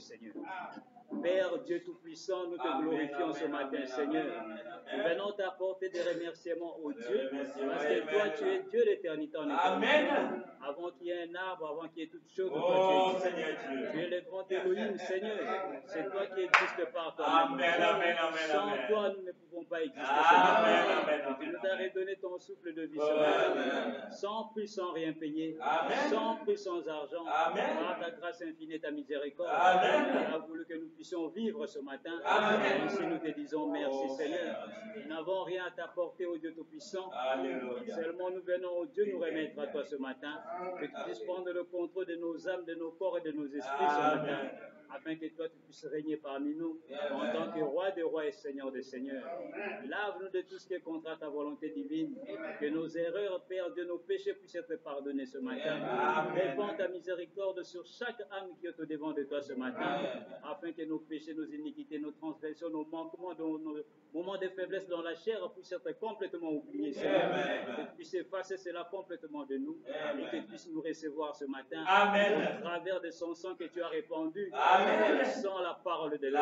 Seigneur. Père Dieu Tout-Puissant, nous te glorifions ce matin, Seigneur. Nous venons t'apporter des remerciements au Dieu, parce que toi, tu es Dieu d'éternité en éternité. Avant qu'il y ait un arbre, avant qu'il y ait toute chose, toi, tu es Dieu. Tu es le grand Elohim, Seigneur. C'est toi qui existes par toi-même. Sans toi, nous ne pouvons pas exister, Seigneur. Tu nous as redonné ton souffle de vie ce matin, sans prix, sans rien payer, sans prix, sans argent, par ta grâce infinie, ta miséricorde. Tu as voulu que nous puissions vivre ce matin. Ainsi nous te disons merci, Seigneur. Nous n'avons rien à t'apporter au Dieu Tout-Puissant. Seulement nous venons au Dieu nous remettre à toi ce matin, que tu puisses prendre le contrôle de nos âmes, de nos corps et de nos esprits ce matin, afin que toi tu puisses régner parmi nous en tant que roi des rois et seigneur des seigneurs. Lave-nous de tout ce qui est contre ta volonté divine, que nos erreurs, Père Dieu, nos péchés puissent être pardonnés ce matin. Répands ta miséricorde sur chaque âme qui est au devant de toi ce matin, afin que nos péchés, nos iniquités, nos transgressions, nos manquements, nos moments de faiblesse dans la chair puissent être complètement oubliés, Seigneur. Que tu puisses effacer cela complètement de nous et que tu puisses nous recevoir ce matin au travers de son sang que tu as répandu, sans la parole de l'homme.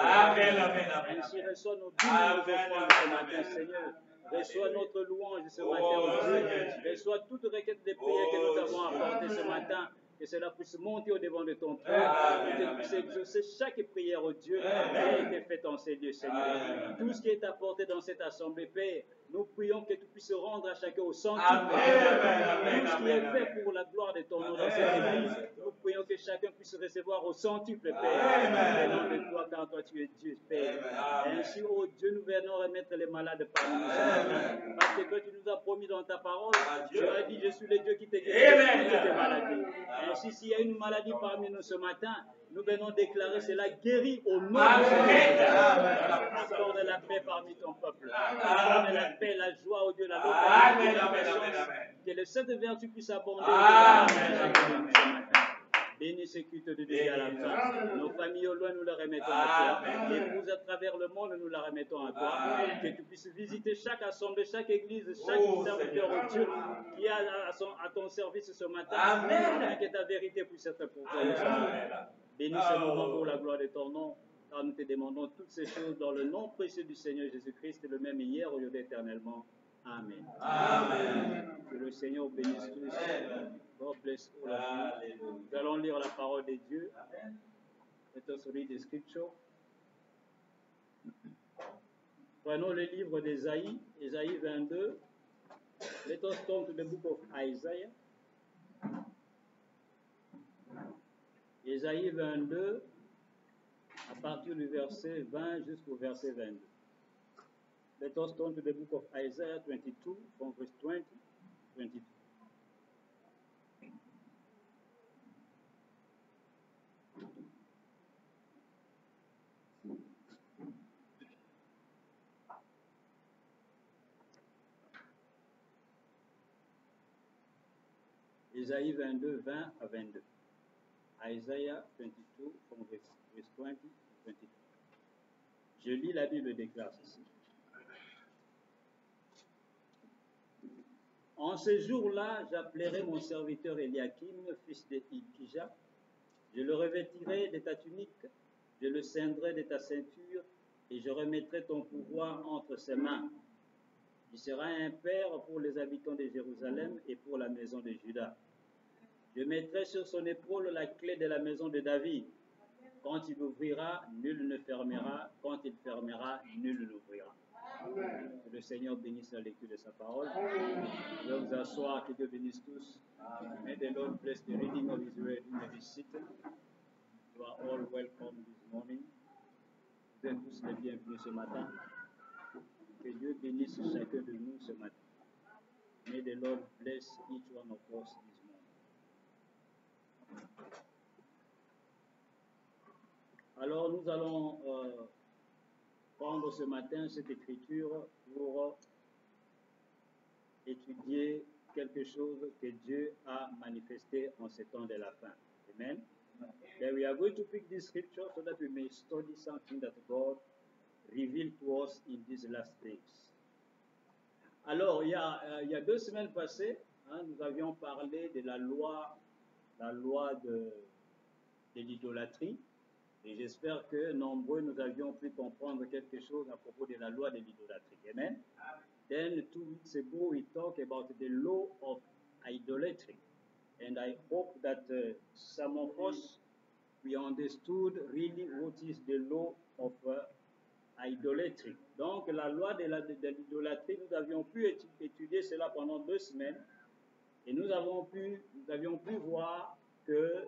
Ainsi reçois nos dîmes et nos offrandes ce matin, Seigneur. Reçois notre louange ce matin, oh Dieu. Reçois toute requête des prières que nous avons apportées ce matin. Que cela puisse monter au devant de ton trône, que tu puisses exaucer chaque prière, au Dieu, qui a été faite en ces lieux, Seigneur. Tout ce qui est apporté dans cette assemblée, Père, nous prions que tu puisses rendre à chacun au centuple. Tout ce qui est fait pour la gloire de ton nom dans cette église, nous prions que chacun puisse recevoir au centuple, Père. Venant de toi, car toi tu es Dieu, Père. Ainsi, oh Dieu, nous venons remettre les malades parmi nous ce matin, parce que toi tu nous as promis dans ta parole, tu as dit, je suis le Dieu qui te guérit de toutes tes maladies. Ainsi, s'il y a une maladie parmi nous ce matin, nous venons déclarer cela guéri au nom de Jésus. Accorde la paix parmi ton peuple. Accorde la paix, la joie, au Dieu, la localité, la puissance. Que le cette vertu puisse abonder ce matin. Bénis ce culte de Dieu à la fin. Nos familles au loin, nous la remettons à toi. L'épouse à travers le monde, nous la remettons à toi. Que tu puisses visiter chaque assemblée, chaque église, chaque serviteur au Dieu qui est à ton service ce matin. Afin que ta vérité puisse être proclamée ce matin. Bénis ce moment pour la gloire de ton nom. Car nous te demandons toutes ces choses dans le nom précieux du Seigneur Jésus-Christ, le même hier, aujourd'hui, éternellement. Amen. Amen. Que le Seigneur bénisse tous. God bless all of you. Nous allons lire la parole de Dieu. Let us read the scripture. Prenons le livre d'Ésaïe, Ésaïe 22. Let us turn to the book of Isaiah. Ésaïe 22, à partir du verset 20 jusqu'au verset 22. Let us turn to the book of Isaiah 22, from verse 20 to 22. Ésaïe 22, 20 à 22. Isaiah 22, from verse 20 to 22. Je lis la Bible déclare ceci. En ce jour-là, j'appellerai mon serviteur Eliakim, fils de Hilkija. Je le revêtirai de ta tunique, je le ceindrai de ta ceinture, et je remettrai ton pouvoir entre ses mains. Tu seras un père pour les habitants de Jérusalem et pour la maison de Juda. Je mettrai sur son épaule la clé de la maison de David. Quand il ouvrira, nul ne fermera. Quand il fermera, nul n'ouvrira. Que le Seigneur bénisse la lecture de sa parole. Je vais vous asseoir, que Dieu bénisse tous. May the Lord bless the reading of His word. You may be seated. You are all welcome this morning. Vous êtes tous les bienvenus ce matin. Que Dieu bénisse chacun de nous ce matin. May the Lord bless each one of us this morning. Alors nous allons prendre ce matin cette écriture pour étudier quelque chose que Dieu a manifesté en ces temps de la fin. Amen. Then we are going to pick this scripture so that we may study something that God revealed to us in these last days. Alors, il y a 2 semaines passées, nous avions parlé de la loi de l'idolâtrie. Et j'espère que nombreux nous avions pu comprendre quelque chose à propos de la loi de l'idolâtrie. Amen. Then 2 weeks ago we talked about the law of idolatry. And I hope that some of us, we understood really what is the law of idolatry. Donc la loi de l'idolâtrie, nous avions pu étudier cela pendant 2 semaines. Et nous avions pu voir que,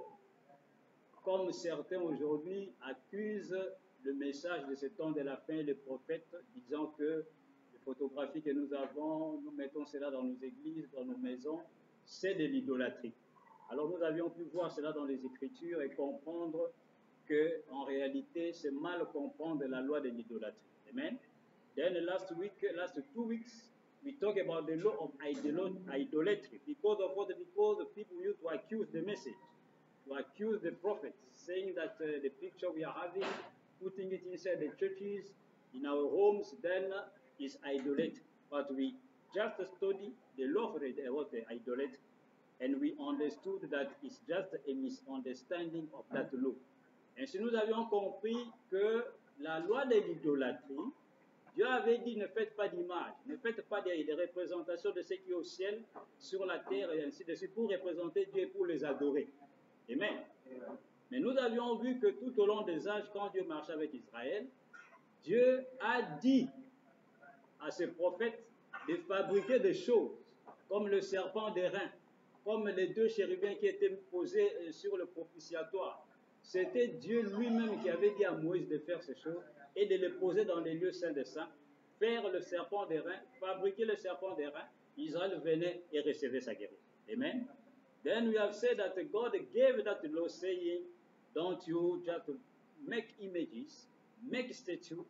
comme certains aujourd'hui accusent le message de ce temps de la fin, les prophètes, disant que les photographies que nous avons, nous mettons cela dans nos églises, dans nos maisons, c'est de l'idolâtrie. Alors nous avions pu voir cela dans les Écritures et comprendre qu'en réalité, c'est mal comprendre la loi de l'idolâtrie. Amen. Then last 2 weeks, we talk about the law of idolatry. Because of what? Because the people used to accuse the message, to accuse the prophets, saying that the picture we are having, putting it inside the churches, in our homes, then is idolatry. But we just study the law of the idolatry, and we understood that it's just a misunderstanding of that law. Ainsi, nous avions compris que la loi de l'idolâtrie, Dieu avait dit ne faites pas d'image, ne faites pas des représentations de ce qui est au ciel, sur la terre et ainsi de suite pour représenter Dieu et pour les adorer. Amen. Mais nous avions vu que tout au long des âges, quand Dieu marchait avec Israël, Dieu a dit à ses prophètes de fabriquer des choses comme le serpent d'airain, comme les 2 chérubins qui étaient posés sur le propitiatoire. C'était Dieu lui-même qui avait dit à Moïse de faire ces choses et de les poser dans les lieux saints des saints, faire le serpent d'airain, fabriquer le serpent d'airain. Israël venait et recevait sa guérison. Amen. Then we have said that God gave that law saying, don't you just make images, make statues,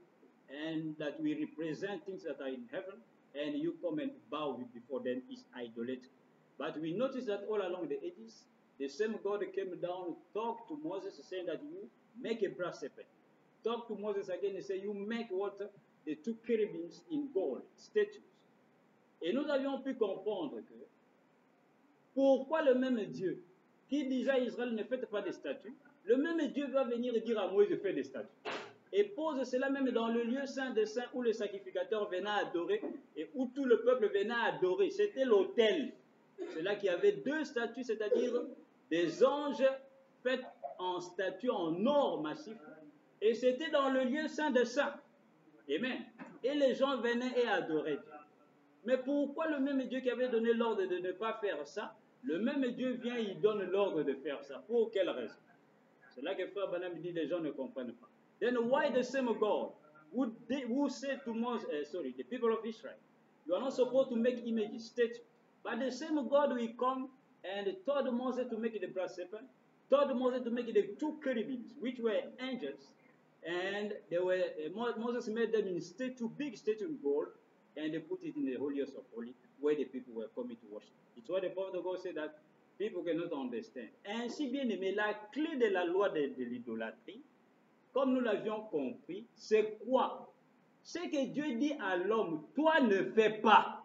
and that we represent things that are in heaven, and you come and bow before them is idolatry. But we notice that all along the ages, the same God came down, talked to Moses, saying that you make a brass serpent. Talk to Moses again and say, you make what? The 2 cherubims in gold, statues. Et nous avions pu comprendre que pourquoi le même Dieu qui disait à Israël ne faites pas des statues, le même Dieu va venir et dire à Moïse de faire des statues. Et pose cela même dans le lieu saint des saints où le sacrificateur venait adorer et où tout le peuple venait adorer. C'était l'autel. C'est là qu'il y avait 2 statues, c'est-à-dire des anges faits en statues en or massif. Et c'était dans le lieu saint des saints. Amen. Et les gens venaient et adoraient Dieu. Mais pourquoi le même Dieu qui avait donné l'ordre de ne pas faire ça, le même Dieu vient et il donne l'ordre de faire ça? Pour quelle raison? C'est là que Frère Branham dit les gens ne comprennent pas. Then why the same God who said to Moses, the people of Israel, you are not supposed to make images, statues. But the same God will come and told Moses to make the brass serpent, told Moses to make the 2 cherubims, which were angels, and they were Moses made them in statue, big statue in gold, and they put it in the holiest of holy, where the people were coming to worship. It's why the prophet of God said that people cannot understand. Ainsi bien aimé, la clé de la loi de l'idolâtrie, comme nous l'avions compris, c'est quoi? C'est que Dieu dit à l'homme, toi ne fais pas.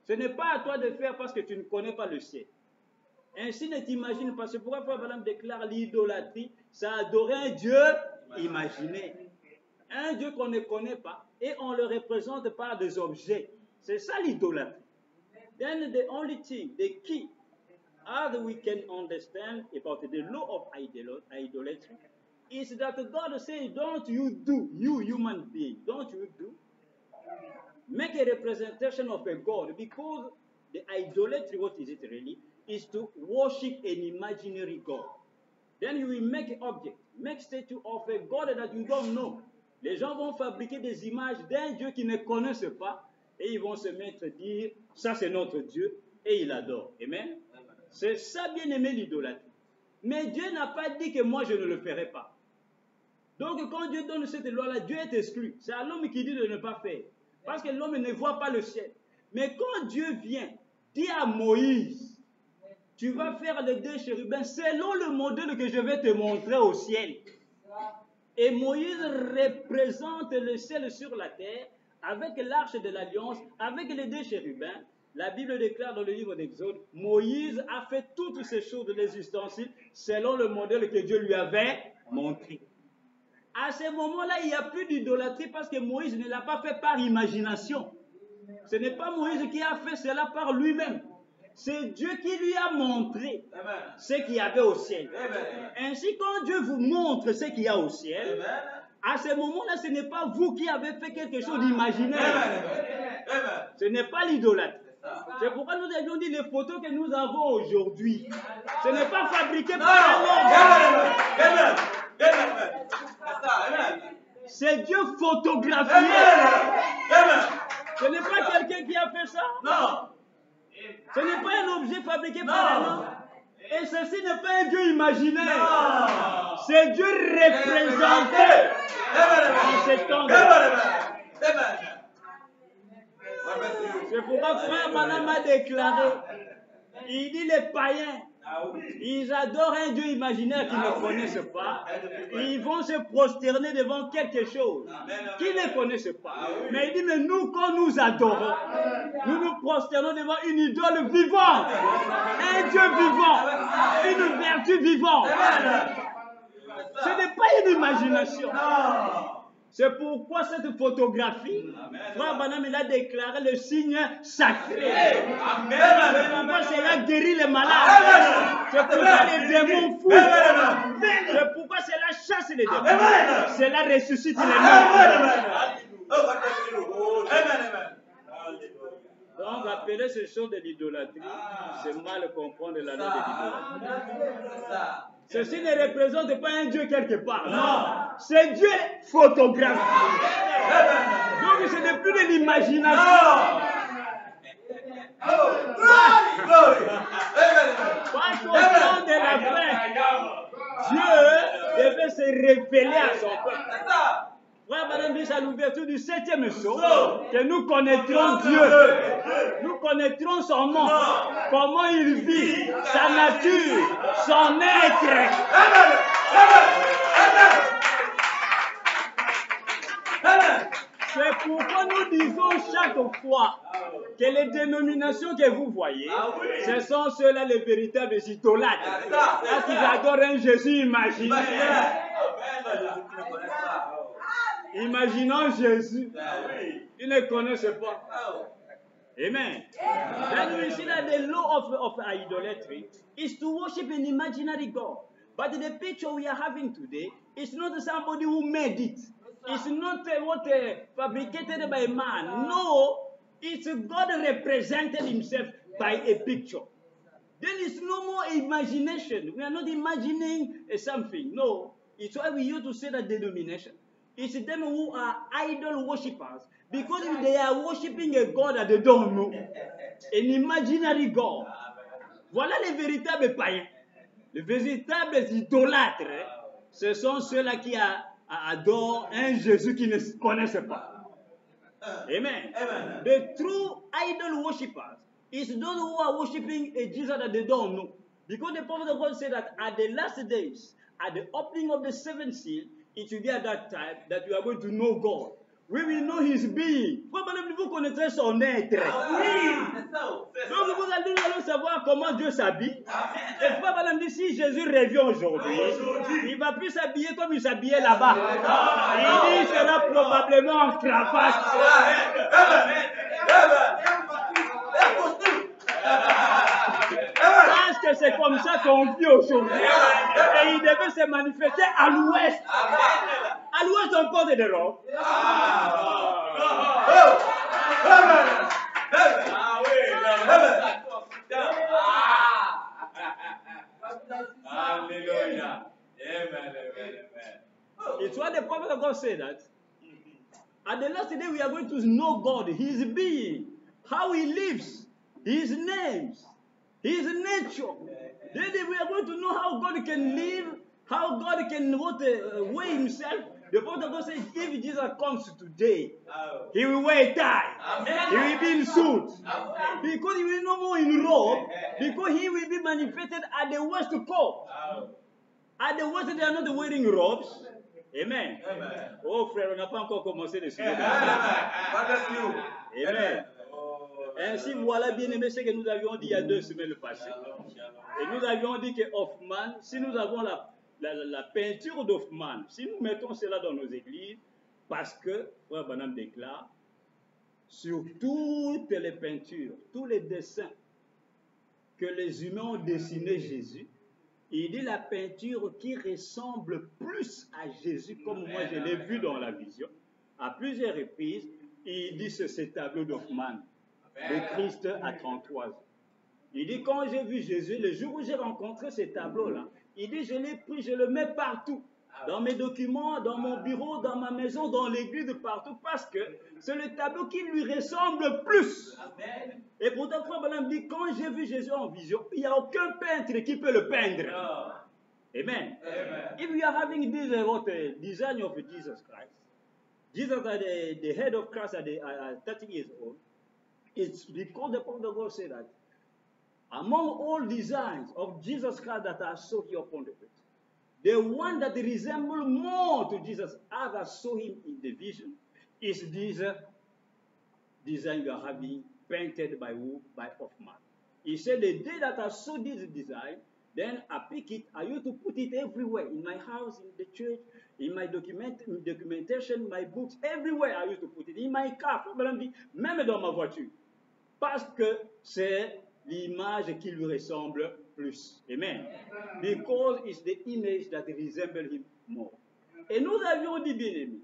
Ce n'est pas à toi de faire parce que tu ne connais pas le ciel. Ainsi ne t'imagine pas. C'est pourquoi Frère Branham déclare l'idolâtrie, c'est adorer un Dieu imaginé. Un Dieu qu'on ne connaît pas et on le représente par des objets. C'est ça l'idolâtrie. Then the only thing, the key, how we can understand about the law of idolatry is that God says, don't you do, you human being, don't you do, make a representation of a God, because the idolatry, what is it really, is to worship an imaginary God. Then you will make an object, make statue of a God that you don't know. Les gens vont fabriquer des images d'un Dieu qu'ils ne connaissent pas et ils vont se mettre à dire, ça c'est notre Dieu, et ils l'adorent. Amen. C'est ça bien aimé l'idolâtrie. Mais Dieu n'a pas dit que moi je ne le ferai pas. Donc quand Dieu donne cette loi-là, Dieu est exclu. C'est à l'homme qui dit de ne pas faire. Parce que l'homme ne voit pas le ciel. Mais quand Dieu vient, dit à Moïse, tu vas faire les 2 chérubins selon le modèle que je vais te montrer au ciel. Et Moïse représente le ciel sur la terre avec l'arche de l'alliance, avec les 2 chérubins. La Bible déclare dans le livre d'Exode, Moïse a fait toutes ces choses, les ustensiles, selon le modèle que Dieu lui avait montré. À ce moment-là, il n'y a plus d'idolâtrie parce que Moïse ne l'a pas fait par imagination. Ce n'est pas Moïse qui a fait cela par lui-même. C'est Dieu qui lui a montré ce qu'il y avait au ciel. Ainsi, quand Dieu vous montre ce qu'il y a au ciel, à ce moment-là, ce n'est pas vous qui avez fait quelque chose d'imaginaire. Ce n'est pas l'idolâtrie. C'est pourquoi nous avions dit les photos que nous avons aujourd'hui. Ce n'est pas fabriqué par l'homme. C'est Dieu photographié. Ce n'est pas quelqu'un qui a fait ça. Non. Ce n'est pas un objet fabriqué par l'homme. Et ceci n'est pas un Dieu imaginaire. C'est Dieu représenté en ce temps. C'est pourquoi Frère Branham a déclaré, il dit les païens, ils adorent un Dieu imaginaire qu'ils ne connaissent pas. Ils vont se prosterner devant quelque chose qu'ils ne connaissent pas. Mais il dit, mais nous, quand nous adorons, nous nous prosternons devant une idole vivante, un Dieu vivant, une vertu vivante. Ce n'est pas une imagination. C'est pourquoi cette photographie, Frère Branham il a déclaré le signe sacré. C'est pourquoi cela guérit les malades. C'est pourquoi les démons fouillent. C'est pourquoi cela chasse les démons. Cela ressuscite les morts. Donc, appeler ce chose de l'idolâtrie, c'est mal comprendre la note de l'idolâtrie. Ceci ne représente pas un Dieu quelque part. Non. C'est Dieu photographié. Donc ce n'est plus de l'imagination. Parce qu'au temps de la fin, Dieu devait se révéler à son peuple. Frère Madame dit à l'ouverture du 7e psaume que nous connaîtrons Dieu. Nous connaîtrons son nom, comment il vit, sa nature, son être. C'est pourquoi nous disons chaque fois que les dénominations que vous voyez, ce sont ceux-là les véritables idolâtres. Parce qu'ils adorent un Jésus imaginaire. Imaginons Jésus. Ils ne connaissent pas. Amen. Then we see that the law of idolatry is to worship an imaginary God. But the picture we are having today is not somebody who made it. It's not what fabricated by man. No, it's God represented himself by a picture. Then it's no more imagination. We are not imagining something. No, it's why we used to say that denomination. It's them who are idol worshippers because they are worshipping a God that they don't know. An imaginary God. Voilà les véritables païens. Les véritables idolâtres. Ce sont ceux-là qui adorent un Jésus qu'ils ne connaissent pas. Amen. The true idol worshippers is those who are worshipping a Jesus that they don't know. Because the prophet of God said that at the last days, at the opening of the seventh seal, it will be at that time that you are going to know God. We will know His being. Vous connaîtrez son être. Donc vous allez savoir comment Dieu s'habille. Et Frère Branham dit, si Jésus revient aujourd'hui, il ne va plus s'habiller comme il s'habillait là-bas. Il sera probablement en cravate. Parce que c'est comme ça qu'on vit aujourd'hui. Et il devait se manifester à l'ouest. À l'ouest, on porte des robes. Hallelujah. Amen. It's why the prophet of God said that at the last day we are going to know God, His being, how He lives, His names, His nature. Then we are going to know how God can live, how God can weigh Himself. The prophet of God says, if Jesus comes today, He will wear a tie. Amen. He will be in suit. Amen. Because He will no more in robe. Because He will be manifested at the west coast. At the west, they are not wearing robes. Amen. Amen. Oh frère, on n'a pas encore commencé le sujet. Amen. Ainsi, voilà bien aimé ce que nous avions dit il y a 2 semaines passées. Et nous avions dit que Hoffman, si nous avons la peinture d'Hoffmann, si nous mettons cela dans nos églises, parce que, Frère Branham déclare, sur toutes les peintures, tous les dessins que les humains ont dessiné Jésus, il dit la peinture qui ressemble plus à Jésus, comme moi je l'ai vu dans la vision, à plusieurs reprises, il dit c'est ce tableau d'Hoffmann, de Christ à 33 ans. Il dit quand j'ai vu Jésus, le jour où j'ai rencontré ce tableau-là, il dit je l'ai pris, je le mets partout. Dans mes documents, dans mon bureau, dans ma maison, dans l'église, partout, parce que c'est le tableau qui lui ressemble plus. Amen. Et pourtant, Frère Branham dit, quand j'ai vu Jésus en vision, il n'y a aucun peintre qui peut le peindre. No. Amen. Amen. If you are having this design of Jesus Christ, Jesus at the head of Christ at 30 years old, it's because the Prophet of God said that among all designs of Jesus Christ that I saw here upon the earth, the one that resembles more to Jesus as I saw him in the vision is this design you are having painted by who? By Hoffmann. He said the day that I saw this design, then I pick it, I used to put it everywhere, in my house, in the church, in my documentation, my books, everywhere I used to put it, in my car, même dans ma voiture. Parce que c'est l'image qui lui ressemble plus. Amen. Because it's the image that resembles him more. Et nous avions dit, bien aimé,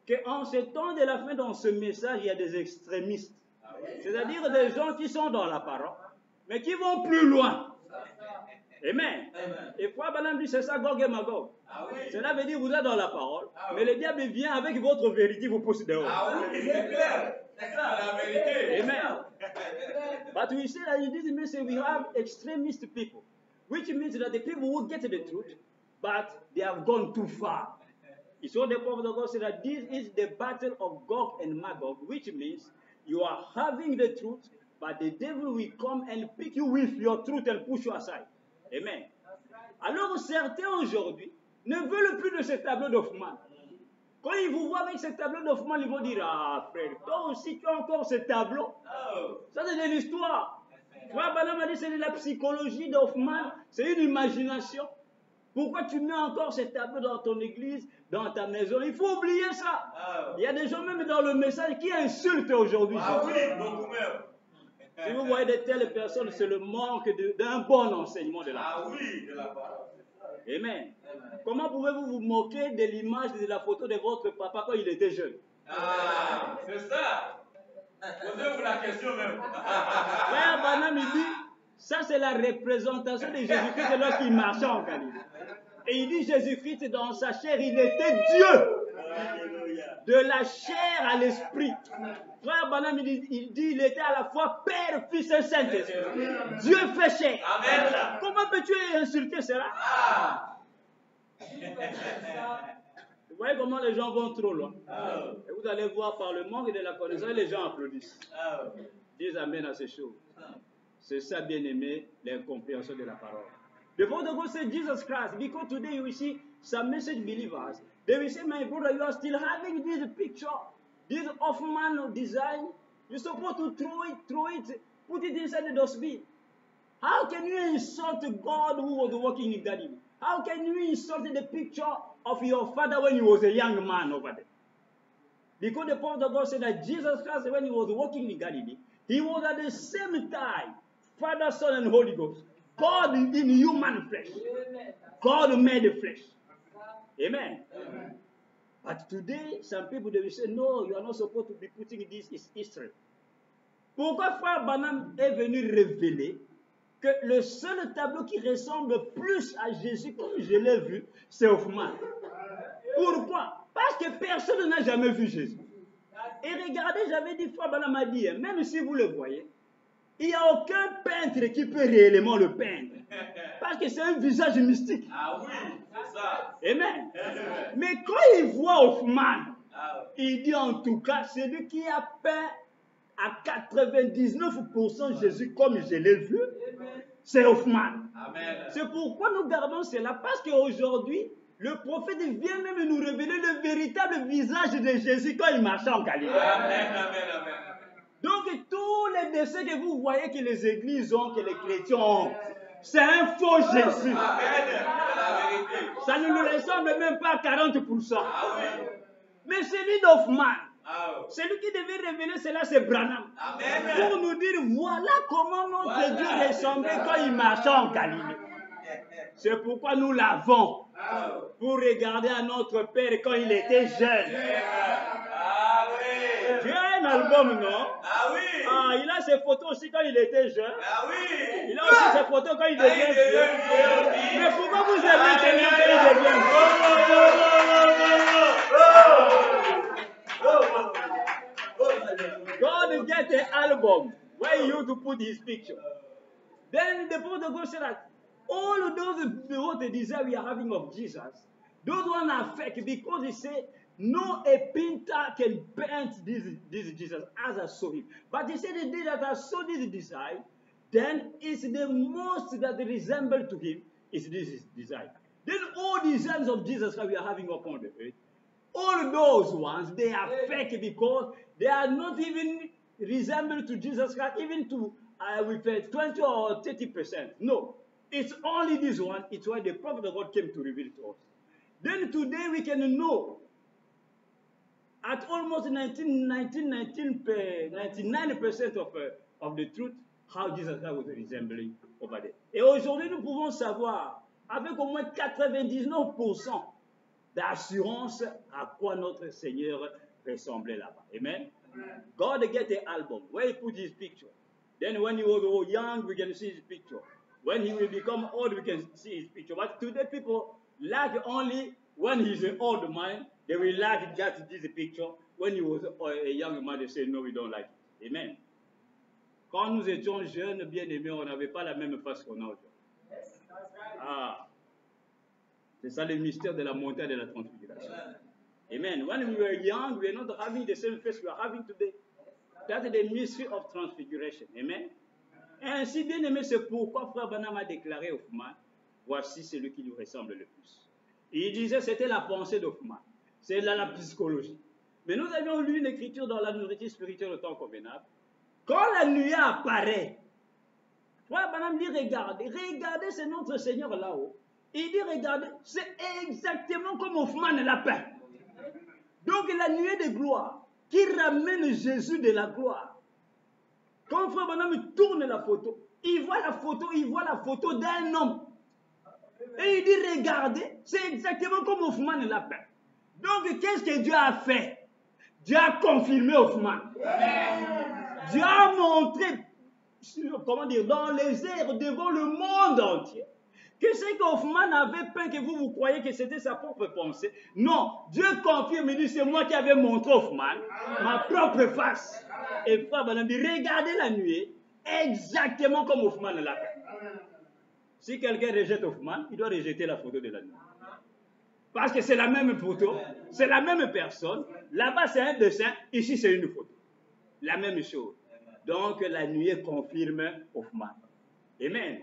qu'en ce temps de la fin, dans ce message, il y a des extrémistes. C'est-à-dire des gens qui sont dans la parole, mais qui vont plus loin. Amen. Et Frère Branham dit, c'est ça, Gog et Magog. Cela veut dire, vous êtes dans la parole, mais le diable vient avec votre vérité, vous pousse dehors. Ah oui, c'est clair. C'est ça, la vérité. Amen. But we say that in this message we have extremist people, which means that the people who get the truth, but they have gone too far. It's what the Prophet of God said that this is the battle of Gog and Magog, which means you are having the truth, but the devil will come and pick you with your truth and push you aside. Amen. Alors certains aujourd'hui ne veulent plus de ce tableau d'Hoffmann. Quand ils vous voient avec ce tableau d'Hoffmann, ils vont dire, ah frère, toi aussi tu as encore ce tableau. Ça c'est de l'histoire. Frère Branham a dit, c'est de la psychologie d'Hoffmann, c'est une imagination. Pourquoi tu mets encore ce tableau dans ton église, dans ta maison? Il faut oublier ça. Il y a des gens même dans le message qui insultent aujourd'hui. Ah oui, beaucoup même. Si vous voyez de telles personnes, c'est le manque d'un bon enseignement de la parole. Ah oui, de la parole. Amen. Comment pouvez-vous vous moquer de l'image de la photo de votre papa quand il était jeune? Ah, c'est ça. Posez-vous la question même. Frère Branham, il dit, ça c'est la représentation de Jésus-Christ lorsqu'il marchait en Galilée. Et il dit, Jésus-Christ dans sa chair, il était Dieu. De la chair à l'esprit. Frère Branham, il dit, il était à la fois Père, Fils et Saint-Esprit. Dieu fait chair. Amen. Comment peux-tu insulter cela? Vous voyez comment les gens vont trop loin. Et vous allez voir par le manque de la connaissance, les gens applaudissent. Disent Amen à ces choses. C'est ça, bien aimé, l'incompréhension de la parole. The Father God said Jesus Christ, because today you will see some message believers. They will say, my brother, you are still having this picture, this Hoffmann design. You're supposed to throw it, put it inside the dustbin. How can you insult God who was working in Galilee? How can you insult the picture of your father when he was a young man over there? Because the Prophet of God said that Jesus Christ, when he was working in Galilee, he was at the same time Father, Son, and Holy Ghost. God in human flesh. God made the flesh. Amen. Amen. But today, some people they will say, no, you are not supposed to be putting this in history. Pourquoi Frère Branham est venu révéler que le seul tableau qui ressemble plus à Jésus, comme je l'ai vu, c'est Hoffmann. Pourquoi? Parce que personne n'a jamais vu Jésus. Et regardez, j'avais dit, Frère Branham m'a dit, même si vous le voyez, il n'y a aucun peintre qui peut réellement le peindre. Parce que c'est un visage mystique. Ah oui, c'est ça. Amen. Mais quand il voit Hoffmann, il dit en tout cas, celui qui a peint à 99% Jésus comme je l'ai vu, c'est Hoffmann. C'est pourquoi nous gardons cela. Parce qu'aujourd'hui, le prophète vient même nous révéler le véritable visage de Jésus quand il marchait en Galilée. Amen, amen, amen. Donc tous les dessins que vous voyez que les églises ont, que les chrétiens ont, c'est un faux Jésus. Amen. Ça ne nous ressemble même pas à 40%. Ah oui. Mais celui d'Hoffman, Ah oui. celui qui devait révéler cela, c'est Branham. Amen. Pour nous dire, voilà comment notre Voilà, Dieu c'est ressemblait ça. quand il marchait en Galilée. C'est pourquoi nous l'avons. Ah oui. Pour regarder à notre Père quand il était jeune. Ah oui. Dieu a un album, non? Ah oui. Ah, il a ses photos aussi quand il était jeune. Ah oui. Il a aussi ses photos quand il devient vieux. Mais pourquoi vous aimez tellement quand il devient vieux? God get an album where he used to put his picture. Then the protocol said that all of those the desire we are having of Jesus, those ones are fake because they say no a painter can paint this Jesus as I saw him. But they say the day that I saw this design, then it's the most that resemble to him is this design. Then all designs of Jesus that we are having upon the earth, all those ones, they are fake because they are not even resemble to Jesus Christ, even to with 20 or 30%. No, it's only this one. It's why the prophet of God came to reveal to us. Then today we can know at almost 99% of the truth how Jesus Christ was resembling over there. Et aujourd'hui, nous pouvons savoir avec au moins 99% d'assurance à quoi notre Seigneur ressemblait là-bas. Amen. God get an album where he put his picture. Then when he was young, we can see his picture. When he will become old, we can see his picture. But today people like only when he's an old man, they will like just this picture. When he was a young man, they say no, we don't like it. Amen. Quand nous étions jeunes, bien-aimés, on n'avait pas la même face qu'on a aujourd'hui. Ah, c'est ça le mystère de la montée de la transfiguration. Amen. When we were young, we were not having the same face we are having today. That's the mystery of transfiguration. Amen. Et ainsi, bien aimé, c'est pourquoi Frère Branham a déclaré Hoffman, voici celui qui nous ressemble le plus. Et il disait, c'était la pensée d'Hoffman. C'est là la psychologie. Mais nous avions lu une écriture dans la nourriture spirituelle au temps convenable. Quand la nuée apparaît, Frère Branham dit, regardez, c'est notre Seigneur là-haut. Il dit, regardez, c'est exactement comme Hoffman l'a peint. Donc la nuée de gloire qui ramène Jésus de la gloire. Quand Frère Branham tourne la photo, il voit la photo d'un homme. Et il dit, regardez, c'est exactement comme Hoffman l'a peint. Donc qu'est-ce que Dieu a fait? Dieu a confirmé Hoffman. Dieu a montré, comment dire, dans les airs, devant le monde entier, que ce qu'Hoffman avait peint, que vous croyez que c'était sa propre pensée. Non, Dieu confirme, il dit, c'est moi qui avais montré Hoffman, ma propre face. Et Frère Branham dit, regardez la nuée, exactement comme Hoffman l'a peint. Si quelqu'un rejette Hoffman, il doit rejeter la photo de la nuée. Parce que c'est la même photo, c'est la même personne. Là-bas, c'est un dessin, ici, c'est une photo. La même chose. Donc, la nuée confirme Hoffman. Amen.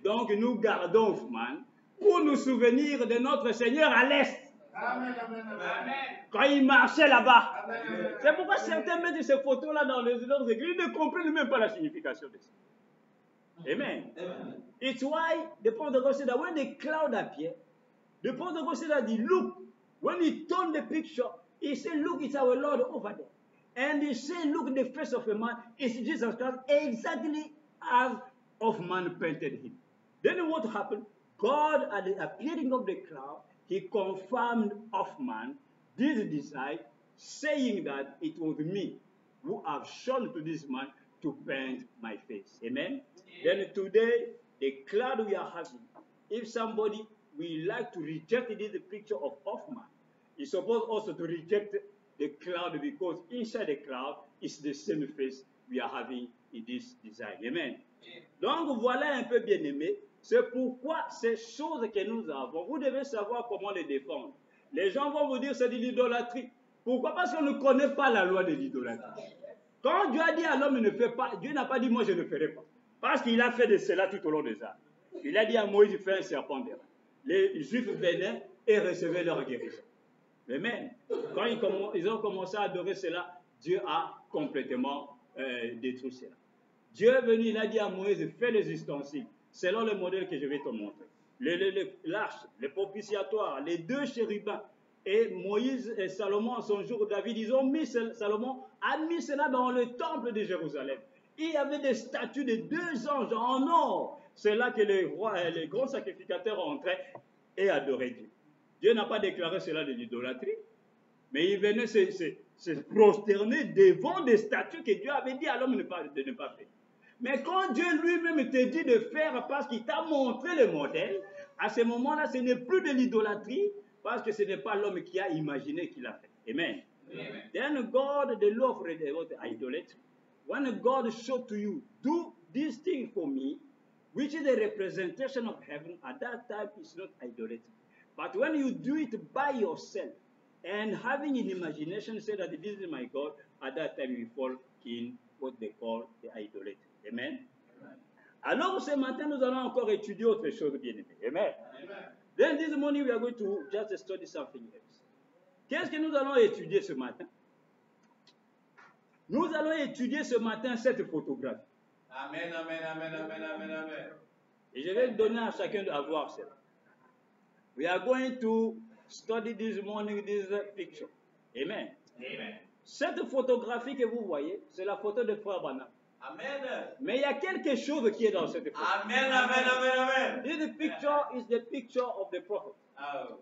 Donc, nous gardons Hoffman pour nous souvenir de notre Seigneur à l'Est. Quand il marchait là-bas. C'est pourquoi certains mettent ces photos-là dans les autres églises, ils ne comprennent même pas la signification de ça. Amen. It's why the Prophet of God said that when the cloud appeared, the Prophet of God said that, look, when he turned the picture, he said, look, it's our Lord over there. And he said, look, the face of a man is Jesus Christ, exactly as Hoffman painted him. Then what happened? God, at the appearing of the cloud, he confirmed Hoffman this design, saying that it was me who have shown to this man to paint my face. Amen? Then today, the cloud we are having, if somebody will like to reject this picture of Hoffman, he's supposed also to reject the cloud because inside the cloud is the same face we are having in this design. Amen. Donc voilà un peu bien aimé, c'est pourquoi ces choses que nous avons, vous devez savoir comment les défendre. Les gens vont vous dire c'est de l'idolâtrie. Pourquoi? Parce qu'on ne connaît pas la loi de l'idolâtrie. Quand Dieu a dit à l'homme ne fais pas, Dieu n'a pas dit moi je ne ferai pas. Parce qu'il a fait de cela tout au long des âges. Il a dit à Moïse fais un serpent d'airain. Les Juifs venaient et recevaient leur guérison. Amen. Quand ils ont commencé à adorer cela, Dieu a complètement détruit cela. Dieu est venu, il a dit à Moïse, fais les ustensiles, selon le modèle que je vais te montrer. l'arche, le propitiatoire, les 2 chérubins. Et Moïse et Salomon, en son jour, David, Salomon a mis cela dans le temple de Jérusalem. Il y avait des statues de 2 anges en or. C'est là que les grands sacrificateurs entraient et adoraient Dieu. Dieu n'a pas déclaré cela de l'idolâtrie, mais il venait se prosterner devant des statues que Dieu avait dit à l'homme de ne pas faire. Mais quand Dieu lui-même te dit de faire parce qu'il t'a montré le modèle, à ce moment-là, ce n'est plus de l'idolâtrie, parce que ce n'est pas l'homme qui a imaginé qu'il a fait. Amen. Amen. Then God, the law of idolatry. When God showed to you, do this thing for me, which is a representation of heaven, at that time it's not idolatry. But when you do it by yourself, and having in imagination say that this is my God, at that time you fall in what they call the idolatry. Amen. Amen. Alors ce matin, nous allons encore étudier autre chose, bien-aimé. Amen. Amen. Then this morning we are going to just study something else. Qu'est-ce que nous allons étudier ce matin? Nous allons étudier ce matin cette photographie. Amen, amen, amen, amen, amen, amen. Et je vais donner à chacun de voir cela. We are going to study this morning this picture. Amen. Amen. Cette photographie que vous voyez, c'est la photo de Frère Branham. Amen. Mais il y a quelque chose qui est dans cette photo. Amen, amen, amen, amen. This picture is the picture of the prophet. Oh.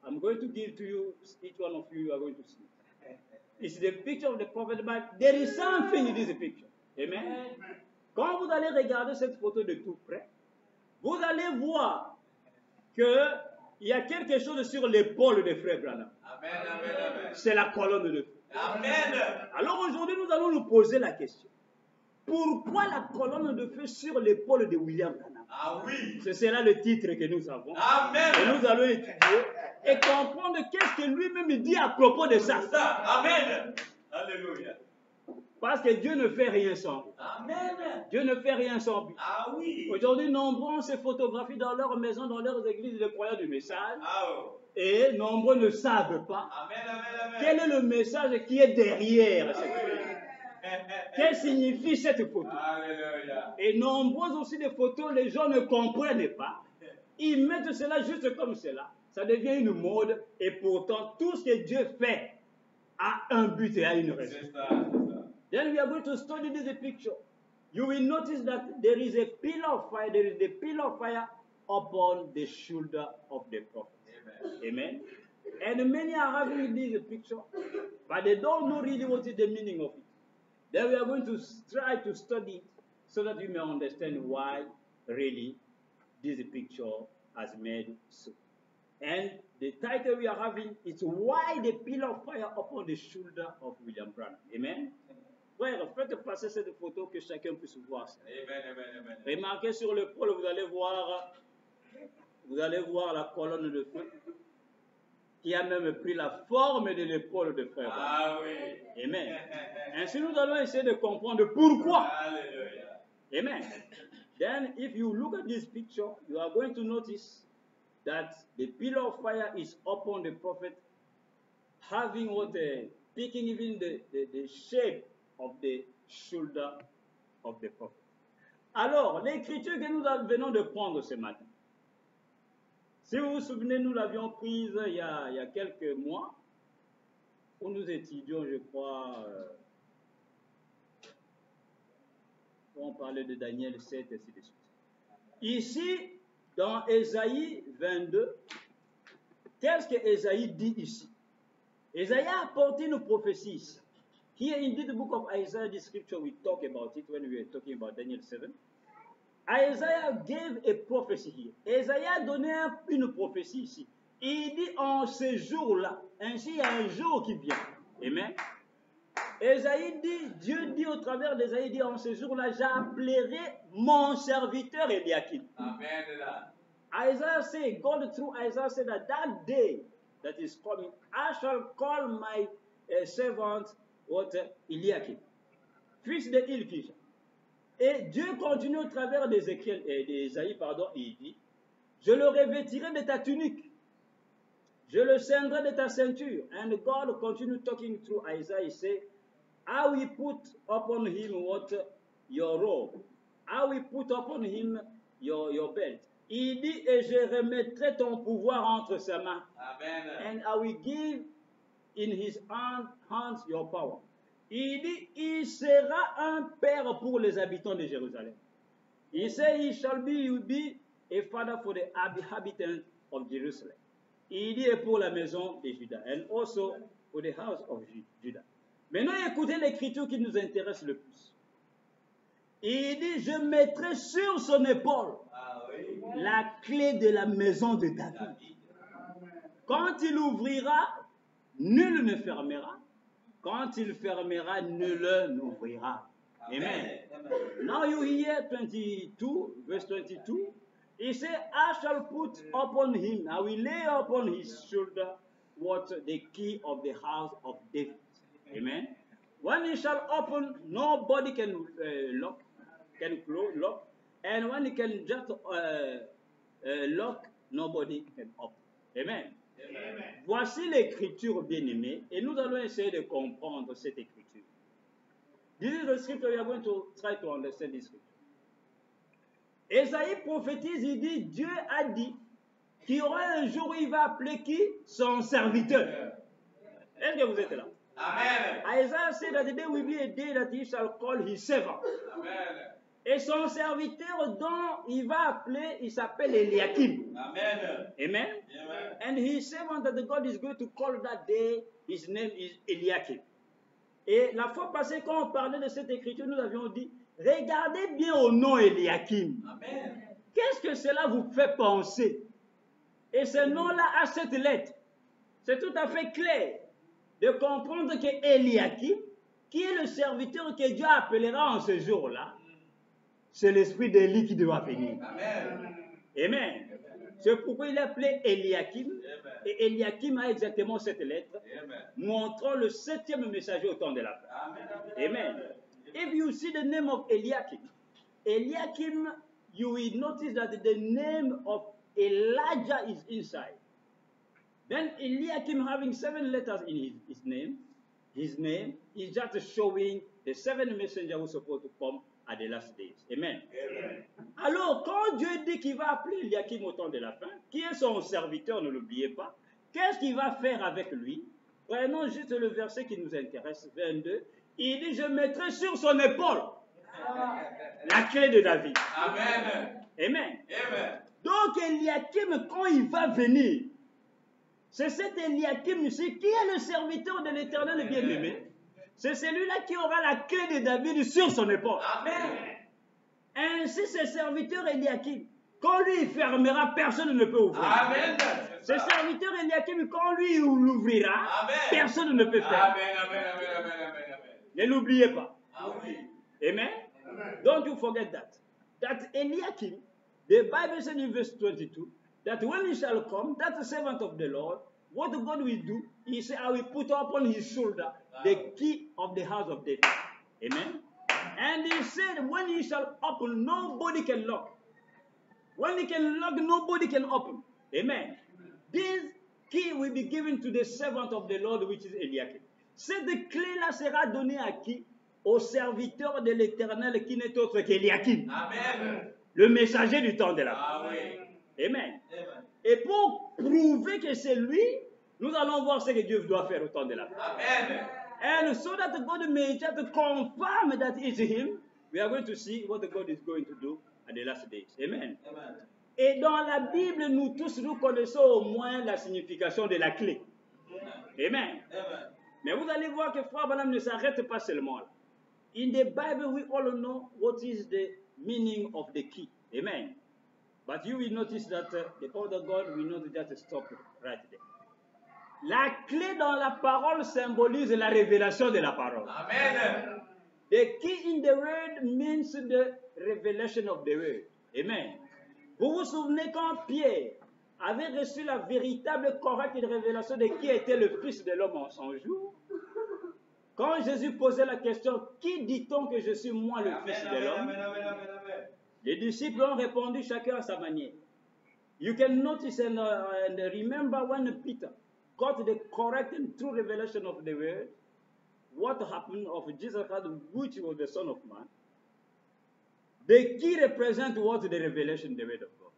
I'm going to give to you, each one of you are going to see. It's the picture of the prophet, but there is something in this picture. Amen. Quand vous allez regarder cette photo de tout près, vous allez voir qu'il y a quelque chose sur l'épaule de Frère Branham. Amen, amen, amen. C'est la colonne de feu. Amen. Alors aujourd'hui, nous allons nous poser la question. Pourquoi la colonne de feu sur l'épaule de William Branham? Ah oui. C'est là le titre que nous avons. Amen. Et nous allons étudier et comprendre qu'est-ce que lui-même dit à propos de ça. Amen. Alléluia. Parce que Dieu ne fait rien sans lui. Amen. Dieu ne fait rien sans lui. Ah oui. Aujourd'hui, nombreux se photographient dans leurs maisons, dans leurs églises, les croyants du message. Ah oh. Et nombreux ne savent pas Amen, amen, amen. quel est le message qui est derrière cette photo. Qu'est-ce que signifie cette photo? Alléluia. Et nombreuses aussi des photos, les gens ne comprennent pas. Ils mettent cela juste comme cela. Ça devient une mode. Et pourtant, tout ce que Dieu fait a un but et a une raison. C'est ça, c'est ça. Then we are going to study this picture. You will notice that there is a pillar of fire. There is a pillar of fire upon the shoulder of the prophet. Amen. And many are having this picture, but they don't know really what is the meaning of it. Then we are going to try to study it so that we may understand why really this picture has made so. And the title we are having is Why the Pillar of Fire upon the Shoulder of William Branham. Amen. Frère, faites passer cette photo que chacun puisse voir. Amen, amen, amen. Remarquez sur le pôle, vous allez voir la colonne de feu qui a même pris la forme de l'épaule de Frère. Ah oui. Amen. Ainsi, nous allons essayer de comprendre pourquoi. Alléluia. Amen. Then, if you look at this picture, you are going to notice that the pillar of fire is upon the prophet, having picking even the shape of the shoulder of the prophet. Alors, l'écriture que nous venons de prendre ce matin, si vous vous souvenez, nous l'avions prise il y a quelques mois, où nous étudions, je crois, on parlait de Daniel 7, et ainsi de suite. Ici, dans Ésaïe 22, qu'est-ce que Ésaïe dit ici? Ésaïe a apporté une prophétie ici. Here in the book of Isaiah, this scripture, we talk about it when we were talking about Daniel 7. Isaiah gave a prophecy here. Isaiah a donné une prophétie ici. Il dit en ce jour-là, ainsi il y a un jour qui vient. Amen. Ésaïe dit, Dieu dit au travers d'Ésaïe, dit en ce jour-là, j'appellerai mon serviteur Eliakim. Amen. Isaiah said, God through Isaiah said that day that is coming, I shall call my servant Eliakim, fils de Hilkiah. Et Dieu continue au travers d'Ésaïe, il dit, je le revêtirai de ta tunique, je le ceindrai de ta ceinture. And God continued talking through Isaiah, say, I will put upon him your robe, I will put upon him your belt, Il dit, et je remettrai ton pouvoir entre sa main. Amen. And I will give in his hands your power. Il dit, il sera un père pour les habitants de Jérusalem. He said, he shall be a father for the inhabitants of Jerusalem. Il dit, et pour la maison de Juda. And also for the house of Judah. Maintenant, écoutez l'écriture qui nous intéresse le plus. Il dit, je mettrai sur son épaule la clé de la maison de David. Quand il ouvrira, nul ne fermera. Quand il fermera, nul n'ouvrira. Amen. Now you hear 22, verse 22. He said, I shall put upon him, I will lay upon his shoulder what the key of the house of David. Amen. When he shall open, nobody can lock. And when he can just lock, nobody can open. Amen. Amen. Voici l'écriture bien-aimée, et nous allons essayer de comprendre cette écriture. This is the scripture we are going to try to understand this scripture. Ésaïe prophétise, il dit, Dieu a dit qu'il y aura un jour où il va appeler qui? Son serviteur. Est-ce que vous êtes là? Amen. Isaiah said that there will be a day that he shall call his servant. Amen. Et son serviteur dont il va appeler, il s'appelle Eliakim. Amen. Amen. Amen. And his servant that the God is going to call that day, his name is Eliakim. Et la fois passée, quand on parlait de cette écriture, nous avions dit, regardez bien au nom Eliakim. Amen. Qu'est-ce que cela vous fait penser? Et ce nom-là a cette lettre. C'est tout à fait clair de comprendre que Eliakim, qui est le serviteur que Dieu appellera en ce jour-là, c'est l'esprit d'Élie qui doit venir. Amen. Amen. C'est pourquoi il est appelé Eliakim. Amen. Et Eliakim a exactement cette lettre, amen, montrant le 7e messager au temps de la fin. Amen. Amen. If you see the name of Eliakim, Eliakim, you will notice that the name of Elijah is inside. Then Eliakim having 7 letters in his name is just showing the 7 messengers who are supposed to come à the last days. Amen. Amen. Alors, quand Dieu dit qu'il va appeler Eliakim au temps de la fin, qui est son serviteur, ne l'oubliez pas, qu'est-ce qu'il va faire avec lui? Prenons juste le verset qui nous intéresse, 22. Il dit, je mettrai sur son épaule la clé de David. Amen. Amen. Amen. Donc, Eliakim, quand il va venir, c'est cet Eliakim ici qui est le serviteur de l'Éternel bien-aimé. C'est celui-là qui aura la clé de David sur son épaule. Amen. Ainsi, ce serviteur Eliakim, quand lui fermera, personne ne peut ouvrir. Amen. Ce serviteur Eliakim, quand lui l'ouvrira, personne ne peut faire. Amen. Amen. Amen. Amen. Amen. Ne l'oubliez pas. Amen. Amen. Amen. Don't you forget that. That Eliakim, the Bible says in verse 22, that when he shall come, that the servant of the Lord, what God will do, he said, I will put upon his shoulder the key of the house of David. Amen. And he said, when he shall open, nobody can lock. When he can lock, nobody can open. Amen. This key will be given to the servant of the Lord, which is Eliakim. Cette clé-là sera donnée à qui? Au serviteur de l'Éternel qui n'est autre qu'Eliakim. Amen. Le messager du temps de la fin. Amen. Amen. Et pour prouver que c'est lui, nous allons voir ce que Dieu doit faire au temps de la fin. Amen. And so that God may just confirm that it's him, we are going to see what God is going to do at the last days. Amen. Amen. Et dans la Bible, nous tous, nous connaissons au moins la signification de la clé. Amen. Amen. Mais vous allez voir que Frère Branham ne s'arrête pas seulement là. In the Bible, we all know what is the meaning of the key. Amen. But you will notice that the other God will not just stop right there. La clé dans la parole symbolise la révélation de la parole. Amen. The key in the word means the revelation of the word. Amen. Vous vous souvenez quand Pierre avait reçu la véritable, correcte révélation de qui était le Fils de l'homme en son jour? Quand Jésus posait la question, qui dit-on que je suis moi le Fils de l'homme? Les disciples ont répondu chacun à sa manière. You can notice and remember when Peter got the correct and true revelation of the word, what happened of Jesus Christ, which was the Son of Man. The key represents what the revelation, the word of God.